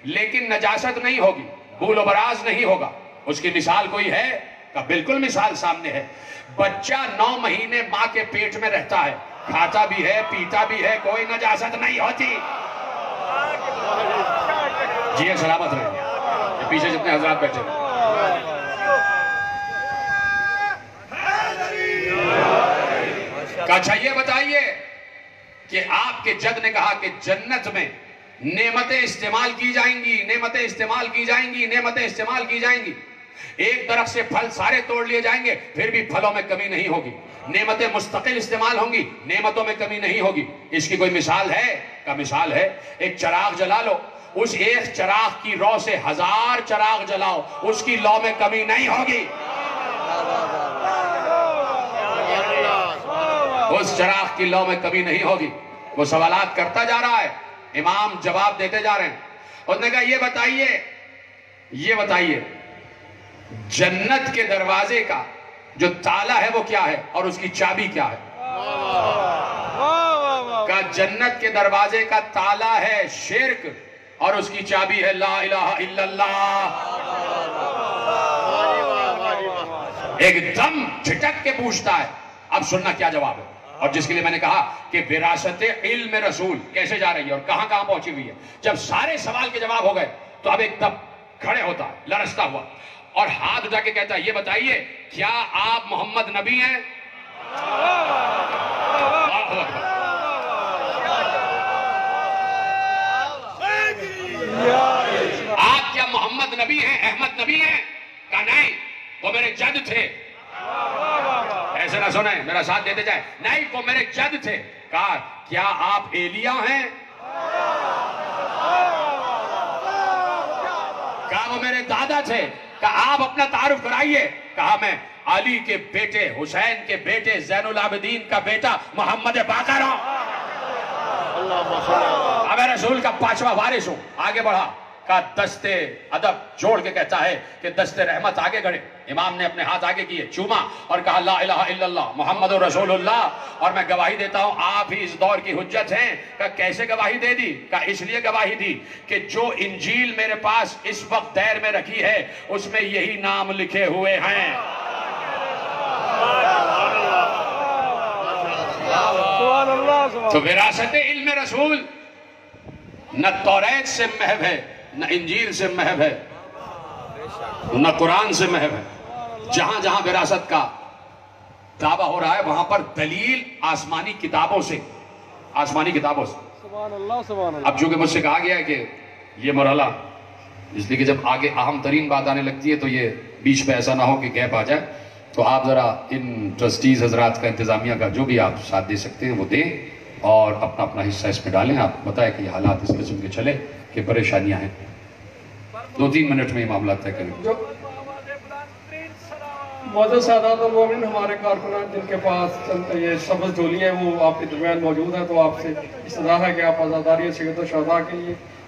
لیکن نجاست نہیں ہوگی, بول و براز نہیں ہوگا. اس کی مثال کوئی ہے؟ کہ بالکل مثال سامنے ہے. بچہ 9 مہینے ماں کے پیٹ میں رہتا ہے, کھاتا بھی ہے پیتا بھی ہے, کوئی نجاست نہیں ہوتی. جی سلامت رہے. پیچھے جتنے حضرات بیٹھے ہیں اچھا یہ بتائیے کہ آپ کے جد نے کہا کہ جنت میں نعمتیں استعمال کی جائیں گی, نعمتیں استعمال کی جائیں گی, نعمتیں استعمال کی جائیں گی. ایک درخت سے پھل سارے توڑ لیے جائیں گے پھر بھی پھلوں میں کمی نہیں ہوگی. نعمتیں مستقل استعمال ہوں گی, نعمتوں میں کمی نہیں ہوگی. اس کی کوئی مثال ہے؟ کا مثال ہے ایک چراغ جلا لو, اس ایک چراغ کی رو سے 1000 چراغ جلاؤ, اس کی لو میں کمی نہیں ہوگی. اس چراغ کی لو میں کمی نہیں ہوگی. وہ سوالات کرتا جا رہا ہے, امام جواب دیتے جا رہے ہیں. اس نے کہا یہ بتائیے جنت کے دروازے کا جو تالا ہے وہ کیا ہے اور اس کی چابی کیا ہے؟ کہا جنت کے دروازے کا تالا ہے شرک اور اس کی چابی ہے لا الہ الا اللہ. ایک دم جھٹک کے پوچھتا ہے. اب سننا کیا جواب ہے, اور جس کے لیے میں نے کہا کہ وراثت علم رسول کیسے جا رہی ہے اور کہاں کہاں پہنچی ہوئی ہے. جب سارے سوال کے جواب ہو گئے تو اب ایک دم کھڑے ہوتا ہے, لرزتا ہوا, اور ہاتھ اٹھا کے کہتا ہے یہ بتائیے کیا آپ محمد نبی ہیں؟ آپ کیا محمد نبی ہیں, احمد نبی ہیں؟ کہا نہیں, وہ میرے جد تھے. ایسے نہ سنیں, میرا ساتھ دیتے جائیں. نہیں, وہ میرے جد تھے. کہا کیا آپ ایلیا ہیں؟ کہا وہ میرے دادا تھے. کہا آپ اپنا تعارف کرائیے. کہا میں علی کے بیٹے, حسین کے بیٹے, زین العابدین کا بیٹا محمد باقر ہوں. اب رسول کا 5واں وارث ہوں. آگے بڑھا, کہا دستے ادب جوڑ کے کہتا ہے کہ دستے رحمت آگے گڑے. امام نے اپنے ہاتھ آگے کیے, چوما اور کہا لا الہ الا اللہ محمد رسول اللہ, اور میں گواہی دیتا ہوں آپ ہی اس دور کی حجت ہیں. کہا کیسے گواہی دے دی؟ کہا اس لیے گواہی دی کہ جو انجیل میرے پاس اس وقت دیر میں رکھی ہے اس میں یہی نام لکھے ہوئے ہیں. تو وراثت علم رسول نہ توریت سے محو ہے, نہ انجیل سے محو ہے, نہ قرآن سے محو ہے. جہاں جہاں وراثت کا دعویٰ ہو رہا ہے وہاں پر دلیل آسمانی کتابوں سے, آسمانی کتابوں سے. اب چونکہ مجھ سے کہا گیا ہے کہ یہ مرحلہ اس لیے کہ جب آگے اہم ترین بات آنے لگتی ہے تو یہ بیچ پہ ایسا نہ ہو کہ گیپ آ جائے, تو آپ ذرا ان ٹرسٹیز حضرات کا, انتظامیہ کا جو بھی آپ ساتھ دے سکتے ہیں وہ دیں اور اپنا اپنا حصہ اس میں ڈالیں. آپ بتائیں کہ یہ حالات اس قسم کے چلے کہ پریشانیاں ہیں. 2-3 منٹ میں یہ معاملات طے کریں. معزز سادات المومنین, ہمارے کارکنان جن کے پاس یہ سبز ڈولی ہے وہ آپ کے درمیان موجود ہیں, تو آپ سے استدعا ہے کہ آپ عزاداری سید و شہداء کے لیے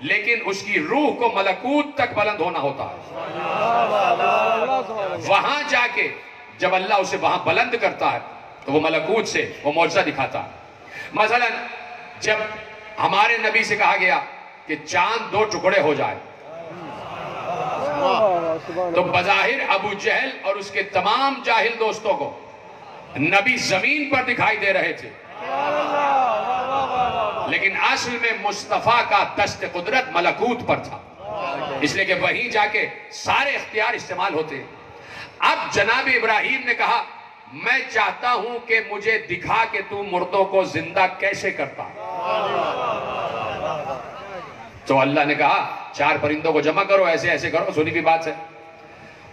لیکن اس کی روح کو ملکوت تک بلند ہونا ہوتا ہے. وہاں جا کے جب اللہ اسے وہاں بلند کرتا ہے تو وہ ملکوت سے وہ معجزہ دکھاتا ہے. مثلا جب ہمارے نبی سے کہا گیا کہ چاند 2 ٹکڑے ہو جائے تو بظاہر ابو جہل اور اس کے تمام جاہل دوستوں کو نبی زمین پر دکھائی دے رہے تھے، لیکن اصل میں مصطفیٰ کا دست قدرت ملکوت پر تھا، اس لیے کہ وہیں جا کے سارے اختیار استعمال ہوتے ہیں. اب جناب ابراہیم نے کہا میں چاہتا ہوں کہ مجھے دکھا کہ تو مردوں کو زندہ کیسے کرتا. تو اللہ نے کہا 4 پرندوں کو جمع کرو، ایسے ایسے کرو، سنی بھی بات ہے،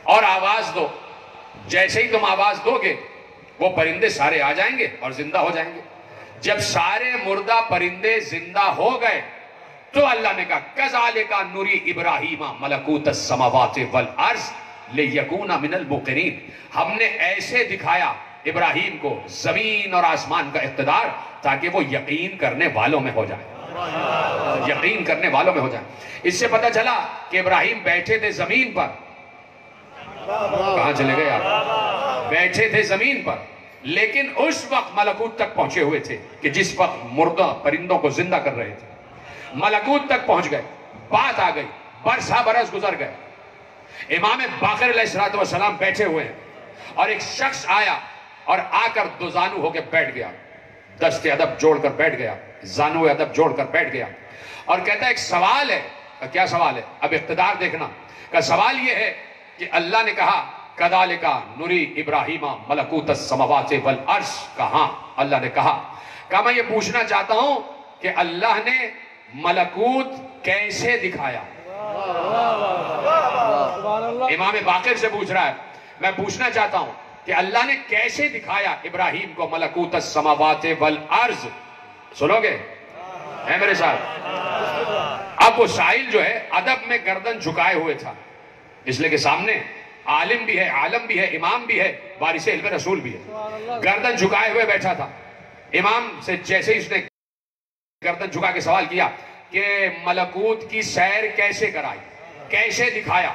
اور آواز دو. جیسے ہی تم آواز دو گے وہ پرندے سارے آ جائیں گے اور زندہ ہو جائیں گے. جب سارے مردہ پرندے زندہ ہو گئے تو اللہ نے کہا کذالک نری ابراہیم ملکوت السماوات والارض لیکون من الموقنین. ہم نے ایسے دکھایا ابراہیم کو زمین اور آسمان کا اقتدار تاکہ وہ یقین کرنے والوں میں ہو جائے، یقین کرنے والوں میں ہو جائے. اس سے پتہ چلا کہ ابراہیم بیٹھے تھے زمین پر. کہاں چلے گئے آپ؟ بیٹھے تھے زمین پر، لیکن اس وقت ملکوت تک پہنچے ہوئے تھے کہ جس وقت مردہ پرندوں کو زندہ کر رہے تھے. ملکوت تک پہنچ گئے، بات آ گئی، برسا برس گزر گئے. امام باقر علیہ السلام بیٹھے ہوئے ہیں اور ایک شخص آیا اور آ کر 2 زانو ہو کے بیٹھ گیا، دست ادب جوڑ کر بیٹھ گیا، زانو ادب جوڑ کر بیٹھ گیا اور کہتا ہے ایک سوال ہے. کیا سوال ہے؟ اب اقتدار دیکھنا. کہ سوال یہ ہے کہ اللہ نے کہا کذالک نری ابراہیم ملکوت السماوات والارض. کہاں اللہ نے کہا میں یہ پوچھنا چاہتا ہوں کہ اللہ نے ملکوت کیسے دکھایا. امام باقر سے پوچھ رہا ہے، میں پوچھنا چاہتا ہوں کہ اللہ نے کیسے دکھایا ابراہیم کو ملکوت السماوات والارض. سنو گے ہے میرے ساتھ؟ اب وہ سائل جو ہے ادب میں گردن جھکائے ہوئے تھا، اس لیے کہ سامنے عالم بھی ہے، عالم بھی ہے، امام بھی ہے، وارث علم رسول بھی ہے. گردن جھکائے ہوئے بیٹھا تھا. امام سے جیسے اس نے گردن جھکا کے سوال کیا کہ ملکوت کی سیر کیسے کرائی، کیسے دکھایا.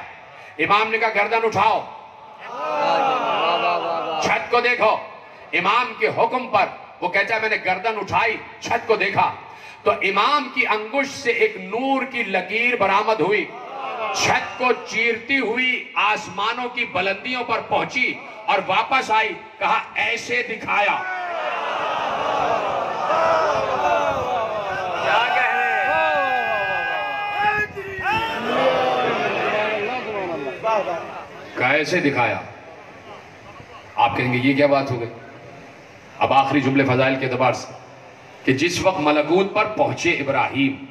امام نے کہا گردن اٹھاؤ، چھت کو دیکھو. امام کے حکم پر وہ کہتا ہے میں نے گردن اٹھائی، چھت کو دیکھا تو امام کی انگشت سے ایک نور کی لکیر برآمد ہوئی، چھت کو چیرتی ہوئی آسمانوں کی بلندیوں پر پہنچی اور واپس آئی. کہا ایسے دکھایا. کیسے دکھایا؟ آپ کہیں گے یہ کیا بات ہو گئی؟ اب آخری جملے فضائل کے اعتبار سے کہ جس وقت ملکوت پر پہنچے ابراہیم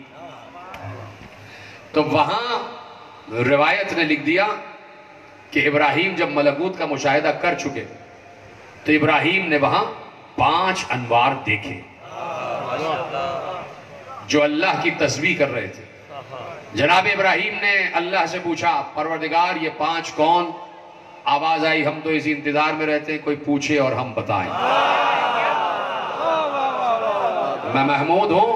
تو وہاں روایت نے لکھ دیا کہ ابراہیم جب ملکوت کا مشاہدہ کر چکے تو ابراہیم نے وہاں 5 انوار دیکھے جو اللہ کی تسبیح کر رہے تھے. جناب ابراہیم نے اللہ سے پوچھا پروردگار یہ 5 کون؟ آواز آئی ہم تو اسی انتظار میں رہتے ہیں کوئی پوچھے اور ہم بتائیں. میں محمود ہوں،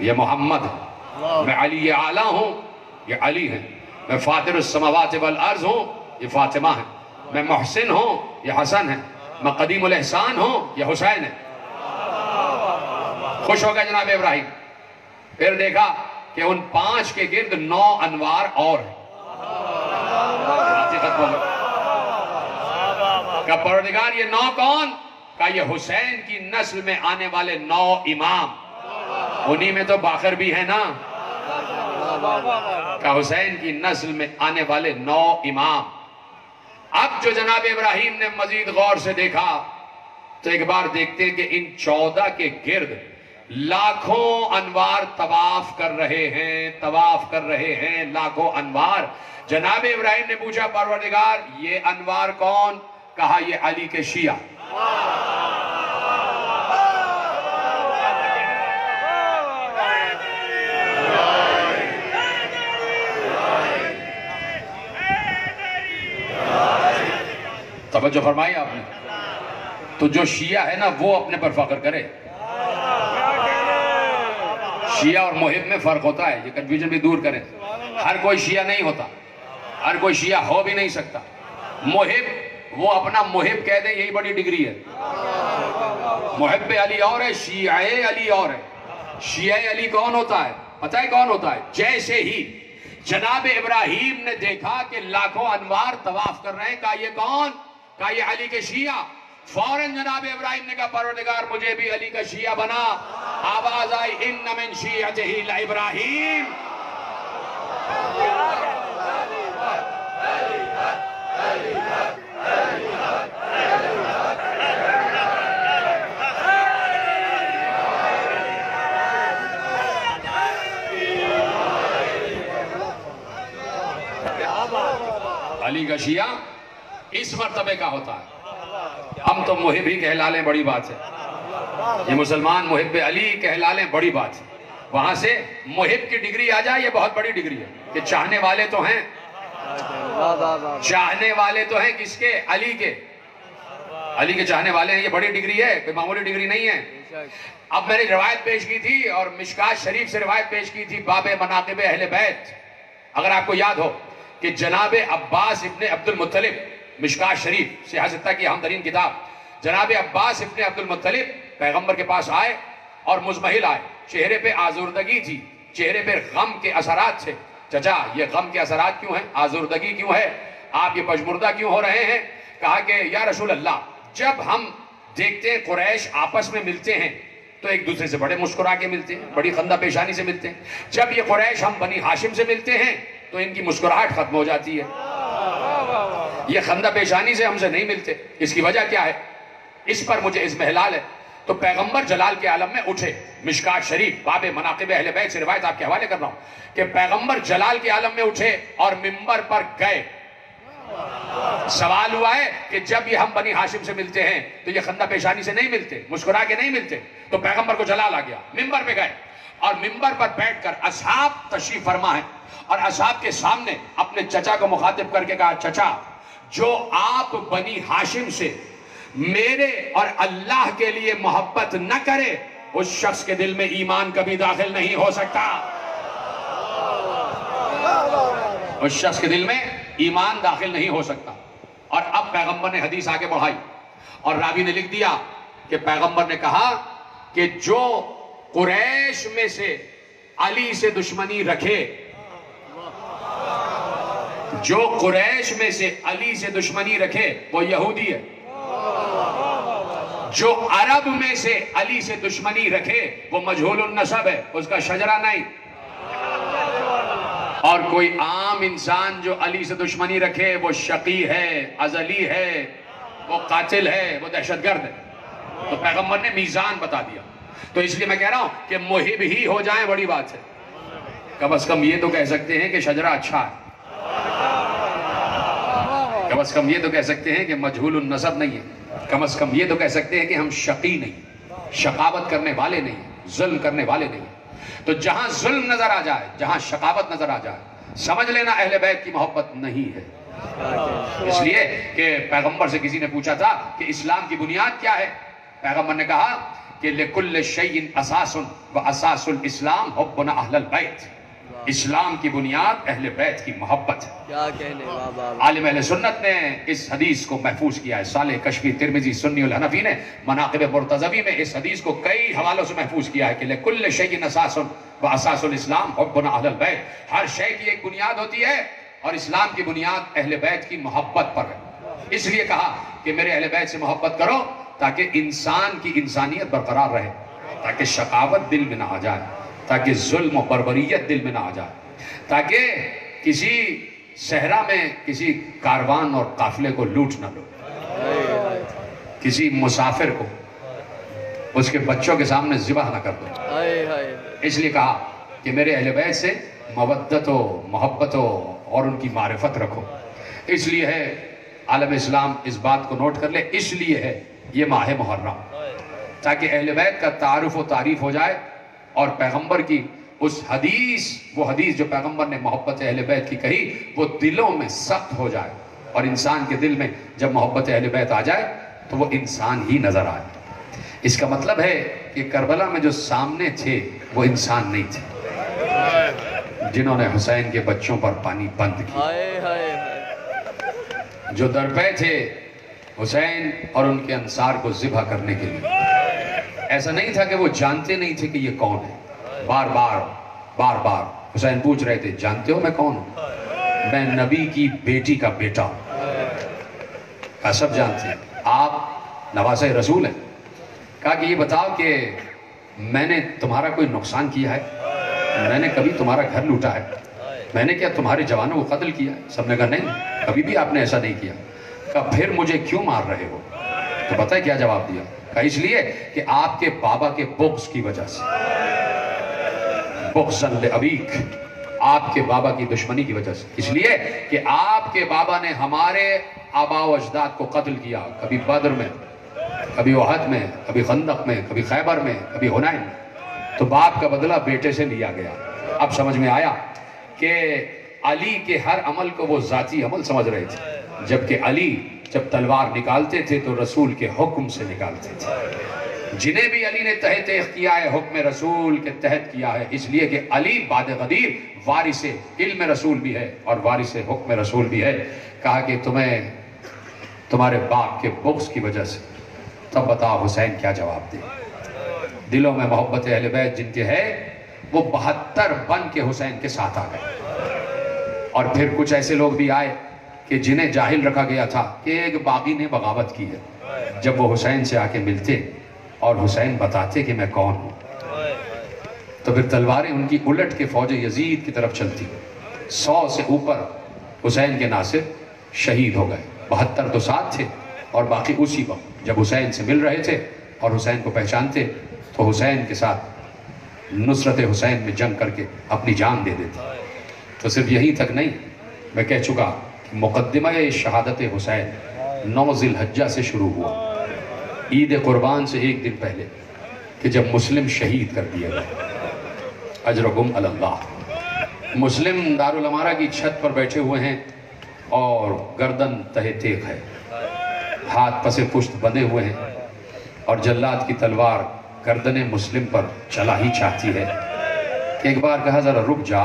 یہ محمد ہے. میں علی اعلیٰ ہوں، یہ علی ہے. میں فاطر السماوات والارض ہوں، یہ فاطمہ ہے. میں محسن ہوں، یہ حسن ہے. میں قدیم الاحسان ہوں، یہ حسین ہے. خوش ہو گیا جناب ابراہیم. پھر دیکھا کہ ان 5 کے گرد 9 انوار اور ہیں. کہ پروردگار یہ 9 کون؟ کہ یہ حسین کی نسل میں آنے والے 9 امام. انہی میں تو باقر بھی ہے نا. کہ حسین کی نسل میں آنے والے 9 امام. اب جو جناب ابراہیم نے مزید غور سے دیکھا تو ایک بار دیکھتے کہ ان 14 کے گرد لاکھوں انوار طواف کر رہے ہیں، طواف کر رہے ہیں لاکھوں انوار. جناب ابراہیم نے پوچھا پروردگار یہ انوار کون؟ کہا یہ علی کے شیعہ. توجہ فرمائی آپ نے؟ تو جو شیعہ ہے نا وہ اپنے پر فخر کرے. شیعہ اور محب میں فرق ہوتا ہے، یہ کنفیوژن بھی دور کریں. ہر کوئی شیعہ نہیں ہوتا، ہر کوئی شیعہ ہو بھی نہیں سکتا. محب وہ اپنا محب کہہ دیں، یہی بڑی ڈگری ہے. محب علی اور ہے، شیعہ علی اور ہے. شیعہ علی کون ہوتا ہے؟ پتہ ہے کون ہوتا ہے؟ جیسے ہی جناب ابراہیم نے دیکھا کہ لاکھوں انوار طواف کر رہے ہیں، کہا یہ کون؟ کہا یہ علی کے شیعہ. فوراً جناب ابراہیم نے کہا پروردگار مجھے بھی علی کا شیعہ بنا. آواز آئی ان من شیعتہ لابراہیم. علی کا شیعہ اس مرتبے کا ہوتا ہے. ہم تو محب ہی کہلا لیں، بڑی بات ہے. یہ مسلمان محب علی کہلا لیں، بڑی بات ہے. وہاں سے محب کی ڈگری آ جائے، یہ بہت بڑی ڈگری ہے. کہ چاہنے والے تو ہیں، چاہنے والے تو ہیں کس کے؟ علی کے. علی کے چاہنے والے ہیں، یہ بڑی ڈگری ہے، کوئی معمولی ڈگری نہیں ہے. اب میں نے روایت پیش کی تھی اور مشکات شریف سے روایت پیش کی تھی باب مناقب اہل بیت. اگر آپ کو یاد ہو کہ جناب عباس ابن عبد المطلب، مشکات شریف سے حضرت کی اہم ترین کتاب، جناب عباس ابن عبد المطلب پیغمبر کے پاس آئے اور مزمحل آئے. چہرے پہ آزردگی تھی، چہرے پہ غم کے اثرات تھے. چچا یہ غم کے اثرات کیوں ہیں؟ آزردگی کیوں ہے؟ آپ یہ پشمردہ کیوں ہو رہے ہیں؟ کہا کہ یا رسول اللہ، جب ہم دیکھتے ہیں قریش آپس میں ملتے ہیں تو ایک دوسرے سے بڑے مسکرا کے ملتے ہیں، بڑی خندہ پیشانی سے ملتے ہیں. جب یہ قریش ہم بنی ہاشم سے ملتے ہیں تو ان کی مسکراہٹ ختم ہو جاتی ہے. یہ خندہ پیشانی سے ہم سے نہیں ملتے. اس کی وجہ کیا ہے؟ اس پر مجھے اضمحلال ہے. تو پیغمبر جلال کے عالم میں اٹھے. مشکات شریف باب مناقب اہل بیت سے روایت آپ کے حوالے کر رہا ہوں کہ پیغمبر جلال کے عالم میں اٹھے اور منبر پر گئے. سوال ہوا ہے کہ جب یہ ہم بنی ہاشم سے ملتے ہیں تو یہ خندہ پیشانی سے نہیں ملتے، مسکرا کے نہیں ملتے. تو پیغمبر کو جلال آ گیا، منبر پہ گئے اور منبر پر بیٹھ کر اصحاب تشریف فرما ہے اور اصحاب کے سامنے اپنے چچا کو مخاطب کر کے کہا، چچا جو آپ بنی ہاشم سے میرے اور اللہ کے لیے محبت نہ کرے اس شخص کے دل میں ایمان کبھی داخل نہیں ہو سکتا. اس شخص کے دل میں ایمان داخل نہیں ہو سکتا. اور اب پیغمبر نے حدیث آگے بڑھائی اور راوی نے لکھ دیا کہ پیغمبر نے کہا کہ جو قریش میں سے علی سے دشمنی رکھے، جو قریش میں سے علی سے دشمنی رکھے وہ یہودی ہے. جو عرب میں سے علی سے دشمنی رکھے وہ مجہول النسب ہے، اس کا شجرہ نہیں. اور کوئی عام انسان جو علی سے دشمنی رکھے وہ شقی ہے، ازلی ہے، وہ قاتل ہے، وہ دہشت گرد ہے. تو پیغمبر نے میزان بتا دیا. تو اس لیے میں کہہ رہا ہوں کہ محب ہی ہو جائیں بڑی بات ہے. کم از کم یہ تو کہہ سکتے ہیں کہ شجرہ اچھا ہے. کم از کم یہ تو کہہ سکتے ہیں کہ مجہول النسب نہیں ہے. کم از کم یہ تو کہہ سکتے ہیں کہ ہم شقی نہیں، شقاوت کرنے والے نہیں، ظلم کرنے والے نہیں. تو جہاں ظلم نظر آ جائے، جہاں شقاوت نظر آ جائے، سمجھ لینا اہل بیت کی محبت نہیں ہے. اس لیے کہ پیغمبر سے کسی نے پوچھا تھا کہ اسلام کی بنیاد کیا ہے؟ پیغمبر نے کہا کہ لِكُلِّ شَيْءٍ أَسَاسٌ وَأَسَاسُ الْإِسْلَامِ حُبُّنَا أَهْلَ الْبَيْتِ. اسلام کی بنیاد اہل بیت کی محبت ہے. کیا کہنے عالم اہل سنت نے اس حدیث کو محفوظ کیا ہے. صالح کشفی، ترمذی، سنی الحنفی نے مناقب مرتضوی میں اس حدیث کو کئی حوالوں سے محفوظ کیا ہے کہ لِكُلِّ شَيْءٍ أَسَاسٌ وَأَسَاسُ الْإِسْلَامِ حُبُّنَا أَهْلَ الْبَيْتِ. ہر شے کی ایک بنیاد ہوتی ہے اور اسلام کی بنیاد اہل بیت کی محبت پر ہے. اس لیے کہا کہ میرے اہل بیت سے محبت کرو تاکہ انسان کی انسانیت برقرار رہے، تاکہ شقاوت دل میں نہ آ جائے، تاکہ ظلم و بربریت دل میں نہ آ جائے، تاکہ کسی صحرا میں کسی کاروان اور قافلے کو لوٹ نہ لو، کسی مسافر کو اس کے بچوں کے سامنے ذبح نہ کر دو. اس لیے کہا کہ میرے اہل بیت سے مودت و محبت اور ان کی معرفت رکھو. اس لیے ہے عالم اسلام اس بات کو نوٹ کر لے، اس لیے ہے یہ ماہ محرم، تاکہ اہل بیت کا تعارف و تعریف ہو جائے اور پیغمبر کی اس حدیث، وہ حدیث جو پیغمبر نے محبت اہل بیت کی کہی، وہ دلوں میں سخت ہو جائے. اور انسان کے دل میں جب محبت اہل بیت آ جائے تو وہ انسان ہی نظر آئے. اس کا مطلب ہے کہ کربلا میں جو سامنے تھے وہ انسان نہیں تھے جنہوں نے حسین کے بچوں پر پانی بند کیا، جو درپے تھے حسین اور ان کے انصار کو ذبح کرنے کے لیے۔ ایسا نہیں تھا کہ وہ جانتے نہیں تھے کہ یہ کون ہے، بار بار حسین پوچھ رہے تھے، جانتے ہو میں کون ہوں؟ میں نبی کی بیٹی کا بیٹا ہوں۔ کہا سب جانتے ہیں، آپ نواسہ رسول ہیں۔ کہا کہ یہ بتاؤ کہ میں نے تمہارا کوئی نقصان کیا ہے؟ میں نے کبھی تمہارا گھر لوٹا ہے؟ میں نے کیا تمہارے جوانوں کو قتل کیا ہے؟ سب نے کہا نہیں، کبھی بھی آپ نے ایسا نہیں کیا۔ کہا پھر مجھے کیوں مار رہے ہو؟ تو پتہ ہے کیا جواب دیا؟ کہا اس لیے کہ آپ کے بابا کے بغض کی وجہ سے، بغضاً لأبیک، آپ کے بابا کی دشمنی کی وجہ سے، اس لیے کہ آپ کے بابا نے ہمارے آباء و اجداد کو قتل کیا، کبھی بدر میں، کبھی احد میں، کبھی خندق میں، کبھی خیبر میں، کبھی حنین میں۔ تو باپ کا بدلہ بیٹے سے لیا گیا۔ اب سمجھ میں آیا کہ علی کے ہر عمل کو وہ ذاتی عمل سمجھ رہے تھے، جبکہ علی جب تلوار نکالتے تھے تو رسول کے حکم سے نکالتے تھے۔ جنہیں بھی علی نے تحت کیا ہے حکم رسول کے تحت کیا ہے، اس لیے کہ علی بعد غدیر وارث علم رسول بھی ہے اور وارث حکم رسول بھی ہے۔ کہا کہ تمہیں تمہارے باپ کے بغض کی وجہ سے، تب بتاؤ حسین کیا جواب دے؟ دلوں میں محبت اہل بیت جن کے ہے وہ 72 بن کے حسین کے ساتھ آ گئے۔ اور پھر کچھ ایسے لوگ بھی آئے کہ جنہیں جاہل رکھا گیا تھا کہ ایک باغی نے بغاوت کی ہے۔ جب وہ حسین سے آ کے ملتے اور حسین بتاتے کہ میں کون ہوں، تو پھر تلواریں ان کی الٹ کے فوج یزید کی طرف چلتی۔ 100 سے اوپر حسین کے ناصر شہید ہو گئے، 72 تو ساتھ تھے اور باقی اسی وقت جب حسین سے مل رہے تھے اور حسین کو پہچانتے تو حسین کے ساتھ نصرت حسین میں جنگ کر کے اپنی جان دے دیتے۔ تو صرف یہی تک نہیں، میں کہہ چکا کہ مقدمہ شہادت حسین 9 ذی الحجہ سے شروع ہوا، عید قربان سے ایک دن پہلے، کہ جب مسلم شہید کر دیا گئے۔ اجرکم علی اللہ۔ مسلم دارالامارہ کی چھت پر بیٹھے ہوئے ہیں اور گردن تہے تیغ ہے، ہاتھ پس پشت بندھے ہوئے ہیں، اور جلاد کی تلوار گردن مسلم پر چلا ہی چاہتی ہے کہ ایک بار کہا ذرا رک جا،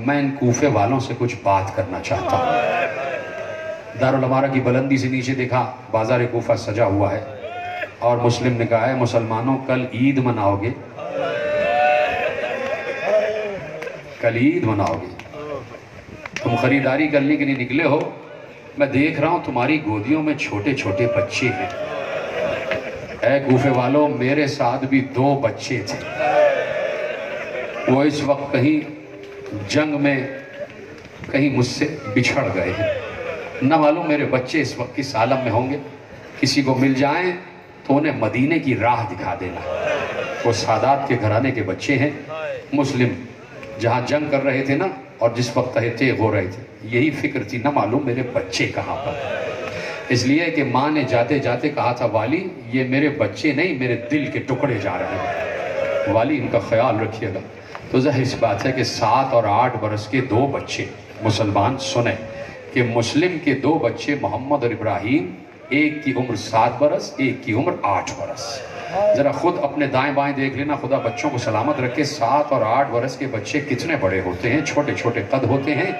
میں ان کوفے والوں سے کچھ بات کرنا چاہتا ہوں۔ دارالامارہ کی بلندی سے نیچے دیکھا، بازار کوفہ سجا ہوا ہے، اور مسلم نے کہا ہے مسلمانوں کل عید مناؤ گے؟ کل عید مناؤ گے؟ تم خریداری کرنے کے لیے نکلے ہو، میں دیکھ رہا ہوں تمہاری گودیوں میں چھوٹے چھوٹے بچے ہیں۔ اے کوفے والوں، میرے ساتھ بھی 2 بچے تھے، وہ اس وقت کہیں جنگ میں کہیں مجھ سے بچھڑ گئے ہیں، نہ معلوم میرے بچے اس وقت کس عالم میں ہوں گے۔ کسی کو مل جائیں تو انہیں مدینے کی راہ دکھا دینا۔ وہ سادات کے گھرانے کے بچے ہیں، مسلم جہاں جنگ کر رہے تھے نا، اور جس وقت تہے تیغ ہو رہے تھے، یہی فکر تھی، نہ معلوم میرے بچے کہاں پر۔ اس لیے کہ ماں نے جاتے جاتے کہا تھا والی یہ میرے بچے نہیں میرے دل کے ٹکڑے جا رہے ہیں، والی ان کا خیال رکھیے گا۔ تو ظاہر اس بات ہے کہ 7 اور 8 برس کے 2 بچے، مسلمان سنیں کہ مسلم کے 2 بچے محمد اور ابراہیم، ایک کی عمر 7 برس، ایک کی عمر 8 برس۔ ذرا خود اپنے دائیں بائیں دیکھ لینا، خدا بچوں کو سلامت رکھے۔ 7 اور 8 برس کے بچے کتنے بڑے ہوتے ہیں، چھوٹے چھوٹے قد ہوتے ہیں،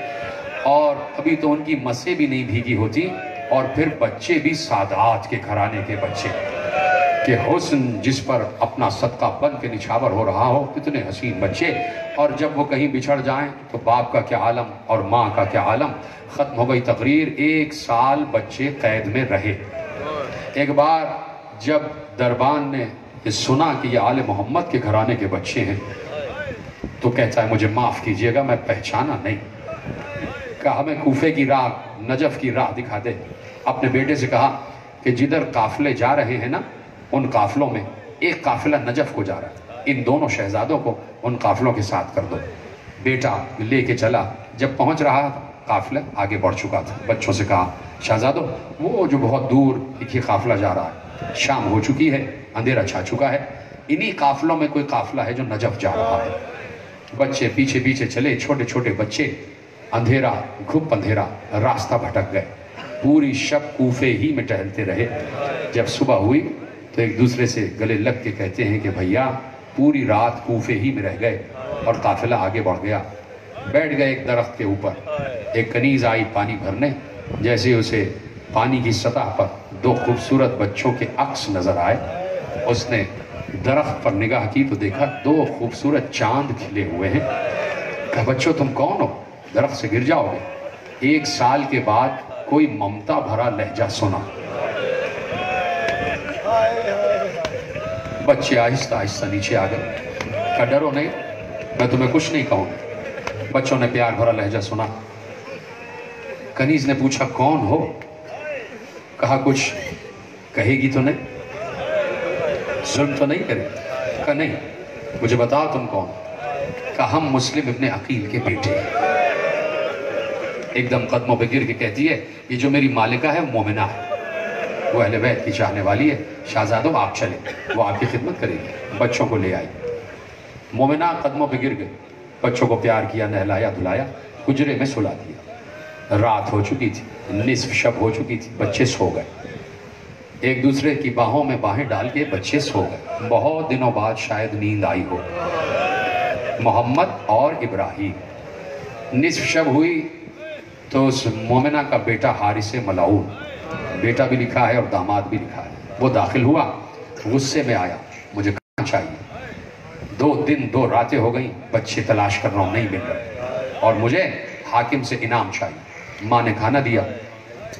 اور ابھی تو ان کی مسیں بھی نہیں بھیگی ہوتی، اور پھر بچے بھی سادات کے گھرانے کے بچے، کہ حسن جس پر اپنا صدقہ بن کے نچھاور ہو رہا ہو، کتنے حسین بچے۔ اور جب وہ کہیں بچھڑ جائیں تو باپ کا کیا عالم اور ماں کا کیا عالم۔ ختم ہو گئی تقریر، 1 سال بچے قید میں رہے۔ ایک بار جب دربان نے یہ سنا کہ یہ آل محمد کے گھرانے کے بچے ہیں تو کہتا ہے مجھے معاف کیجئے گا، میں پہچانا نہیں۔ کہا ہمیں کوفے کی راہ، نجف کی راہ دکھا دے۔ اپنے بیٹے سے کہا کہ جدھر قافلے جا رہے ہیں نا، ان قافلوں میں ایک قافلہ نجف کو جا رہا ہے، ان دونوں شہزادوں کو ان قافلوں کے ساتھ کر دو۔ بیٹا لے کے چلا، جب پہنچ رہا قافلہ آگے بڑھ چکا تھا، بچوں سے کہا شہزادوں وہ جو بہت دور ایک ہی قافلہ جا رہا ہے، شام ہو چکی ہے، اندھیرا چھا چکا ہے، انہی قافلوں میں کوئی قافلہ ہے جو نجف جا رہا ہے۔ بچے پیچھے پیچھے چلے، چھوٹے چھوٹے بچے، اندھیرا گھپ اندھیرا، راستہ بھٹک گئے، پوری شب کوفے ہی میں ٹہلتے رہے۔ جب صبح ہوئی تو ایک دوسرے سے گلے لگ کے کہتے ہیں کہ بھیا پوری رات کوفے ہی میں رہ گئے اور قافلہ آگے بڑھ گیا. بیٹھ گئے ایک درخت کے اوپر. ایک کنیز آئی پانی بھرنے. جیسے اسے پانی کی سطح پر دو خوبصورت بچوں کے عکس نظر آئے, اس نے درخت پر نگاہ کی تو دیکھا دو خوبصورت چاند کھلے ہوئے ہیں. کہا بچوں تم کون ہو؟ درخت سے گر جاؤ گے. 1 سال کے بعد کوئی ممتا بھرا لہجہ سنا. بچے آہستہ آہستہ نیچے آ گئے. کہا ڈرو نہیں, میں تمہیں کچھ نہیں کہوں. بچوں نے پیار بھرا لہجہ سنا. کنیز نے پوچھا کون ہو؟ کہا کچھ کہے گی تو نہیں, ظلم تو نہیں کرے؟ کہا نہیں. مجھے بتاؤ تم کون؟ کہا ہم مسلم ابن عقیل کے بیٹے ہیں. ایک دم قدموں پہ گر کے کہتی ہے یہ جو میری مالکہ ہے مومنہ ہے, وہ اہل بیت کی چاہنے والی ہے. شہزادوں آپ چلیں, وہ آپ کی خدمت کرے گی. بچوں کو لے آئی. مومنہ قدموں پہ گر گئے. بچوں کو پیار کیا, نہلایا دھلایا, حجرے میں سلا دیا. رات ہو چکی تھی, نصف شب ہو چکی تھی. بچے سو گئے. ایک دوسرے کی باہوں میں باہیں ڈال کے بچے سو گئے. بہت دنوں بعد شاید نیند آئی ہو. محمد اور ابراہیم. نصف شب ہوئی تو اس مومنہ کا بیٹا حارث ملعون, بیٹا بھی لکھا ہے اور داماد بھی لکھا ہے, وہ داخل ہوا. غصے میں آیا, مجھے کہاں چاہیے. 2 دن 2 راتیں ہو گئیں, بچے تلاش کر رہا ہوں, نہیں مل رہے, اور مجھے حاکم سے انعام چاہیے. ماں نے کھانا دیا.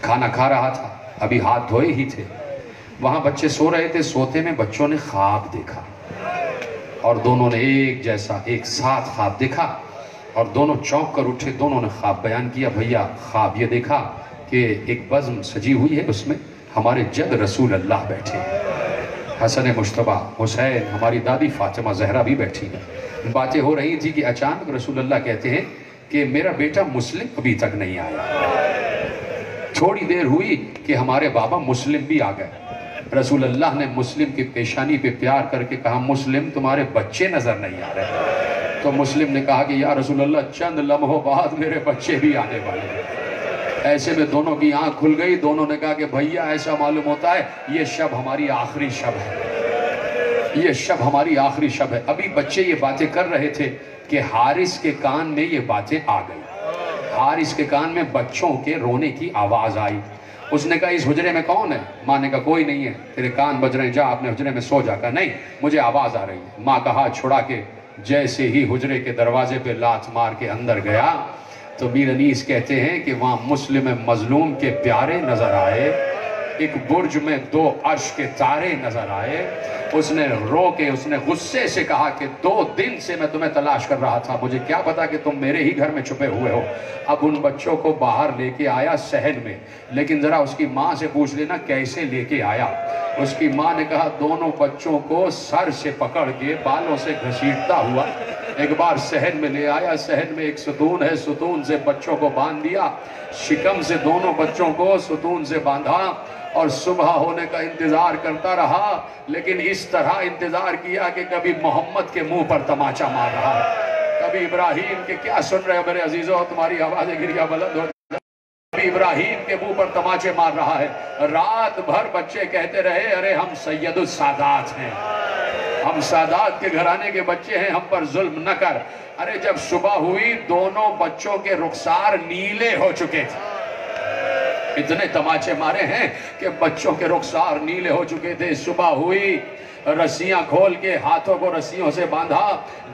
کھانا کھا رہا تھا, ابھی ہاتھ دھوئے ہی تھے. وہاں بچے سو رہے تھے. سوتے میں بچوں نے خواب دیکھا, اور دونوں نے ایک جیسا ایک ساتھ خواب دیکھا, اور دونوں چونک کر اٹھے. دونوں نے خواب بیان کیا. بھیا خواب یہ دیکھا کہ ایک بزم سجی ہوئی ہے, اس میں ہمارے جد رسول اللہ بیٹھے ہیں. حسن مجتبیٰ, حسین, ہماری دادی فاطمہ زہرا بھی بیٹھی ہیں. باتیں ہو رہی تھی کہ اچانک رسول اللہ کہتے ہیں کہ میرا بیٹا مسلم ابھی تک نہیں آیا. تھوڑی دیر ہوئی کہ ہمارے بابا مسلم بھی آ گئے. رسول اللہ نے مسلم کی پیشانی پہ پیار کر کے کہا مسلم تمہارے بچے نظر نہیں آ رہے. تو مسلم نے کہا کہ یا رسول اللہ چند لمحوں بعد میرے بچے بھی آنے والے ہیں. ایسے میں دونوں کی آنکھ کھل گئی. دونوں نے کہا کہ بھیا ایسا معلوم ہوتا ہے یہ شب ہماری آخری شب ہے, یہ شب ہماری آخری شب ہے. ابھی بچے یہ باتیں کر رہے تھے کہ حارث کے کان میں یہ باتیں آ گئی. حارث کے کان میں بچوں کے رونے کی آواز آئی. اس نے کہا اس حجرے میں کون ہے؟ ماں نے کہا کوئی نہیں ہے, تیرے کان بج رہے ہیں, جا اپنے حجرے میں سو جا. کہا نہیں, مجھے آواز آ رہی ہے. ماں کا ہاتھ چھڑا کے جیسے ہی حجرے کے دروازے پہ لات مار کے اندر گیا تو میر انیس کہتے ہیں کہ وہاں مسلم مظلوم کے پیارے نظر آئے. ایک برج میں 2 عرش کے تارے نظر آئے. اس نے رو کے, اس نے غصے سے کہا کہ 2 دن سے میں تمہیں تلاش کر رہا تھا, مجھے کیا پتا کہ تم میرے ہی گھر میں چھپے ہوئے ہو. اب ان بچوں کو باہر لے کے آیا صحن میں, لیکن ذرا اس کی ماں سے پوچھ لینا کیسے لے کے آیا. اس کی ماں نے کہا دونوں بچوں کو سر سے پکڑ کے بالوں سے گھسیٹتا ہوا ایک بار صحن میں لے آیا. صحن میں ایک ستون ہے, ستون سے بچوں کو باندھ دیا. شکم سے دونوں بچوں کو ستون سے باندھا اور صبح ہونے کا انتظار کرتا رہا. لیکن اس طرح انتظار کیا کہ کبھی محمد کے منہ پر تماچا مار رہا ہے, کبھی ابراہیم کے, کیا سن رہے ہو میرے عزیزوں, تمہاری آوازیں گریا بلند ہو, کبھی ابراہیم کے منہ پر تماچے مار رہا ہے. رات بھر بچے کہتے رہے ارے ہم سید السادات ہیں, ہم سادات کے گھرانے کے بچے ہیں, ہم پر ظلم نہ کر. ارے جب صبح ہوئی دونوں بچوں کے رخسار نیلے ہو چکے تھے. اتنے تماچے مارے ہیں کہ بچوں کے رخسار نیلے ہو چکے تھے. صبح ہوئی, رسیاں کھول کے ہاتھوں کو رسیوں سے باندھا,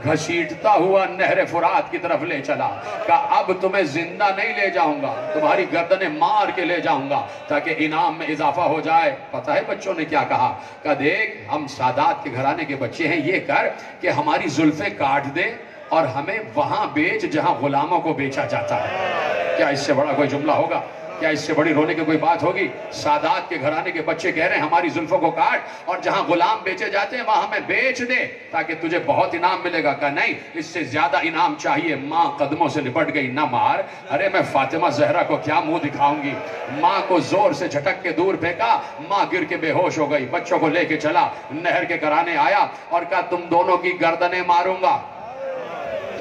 گھسیٹتا ہوا نہر فرات کی طرف لے چلا. کہا اب تمہیں زندہ نہیں لے جاؤں گا, تمہاری گردنیں مار کے لے جاؤں گا تاکہ انعام میں اضافہ ہو جائے. پتہ ہے بچوں نے کیا کہا؟ کہا دیکھ ہم سادات کے گھرانے کے بچے ہیں, یہ کر کہ ہماری زلفیں کاٹ دے اور ہمیں وہاں بیچ جہاں غلاموں کو بیچا جاتا ہے. کیا اس سے بڑا کوئی جملہ ہوگا؟ کیا اس سے بڑی رونے کی کوئی بات ہوگی؟ سادات کے گھرانے کے بچے کہہ رہے ہیں ہماری زلفوں کو کاٹ اور جہاں غلام بیچے جاتے ہیں وہاں ہمیں بیچ دے تاکہ تجھے بہت انعام ملے گا. کہا نہیں, اس سے زیادہ انعام چاہیے. ماں قدموں سے لپٹ گئی, نہ مار. ارے میں فاطمہ زہرا کو کیا منہ دکھاؤں گی. ماں کو زور سے جھٹک کے دور پھینکا, ماں گر کے بے ہوش ہو گئی. بچوں کو لے کے چلا, نہر کے کرانے آیا اور کہا تم دونوں کی گردنیں ماروں گا,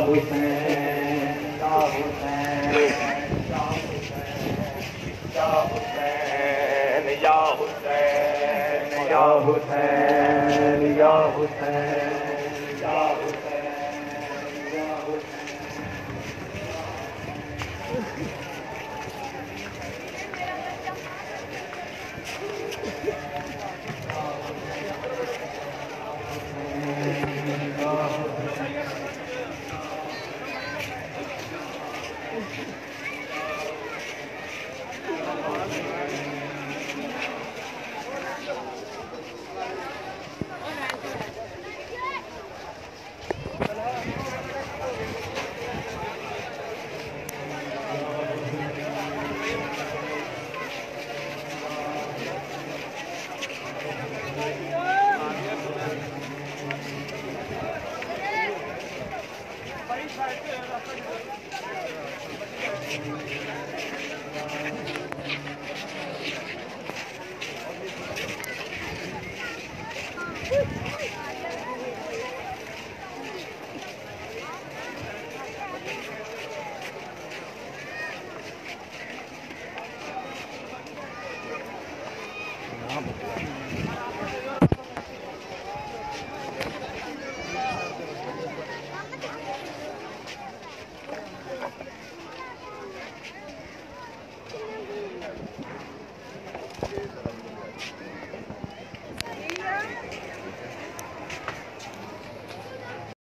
حسین یا حسین یا حسین یا حسین یا حسین یا حسین یا حسین یا Woo!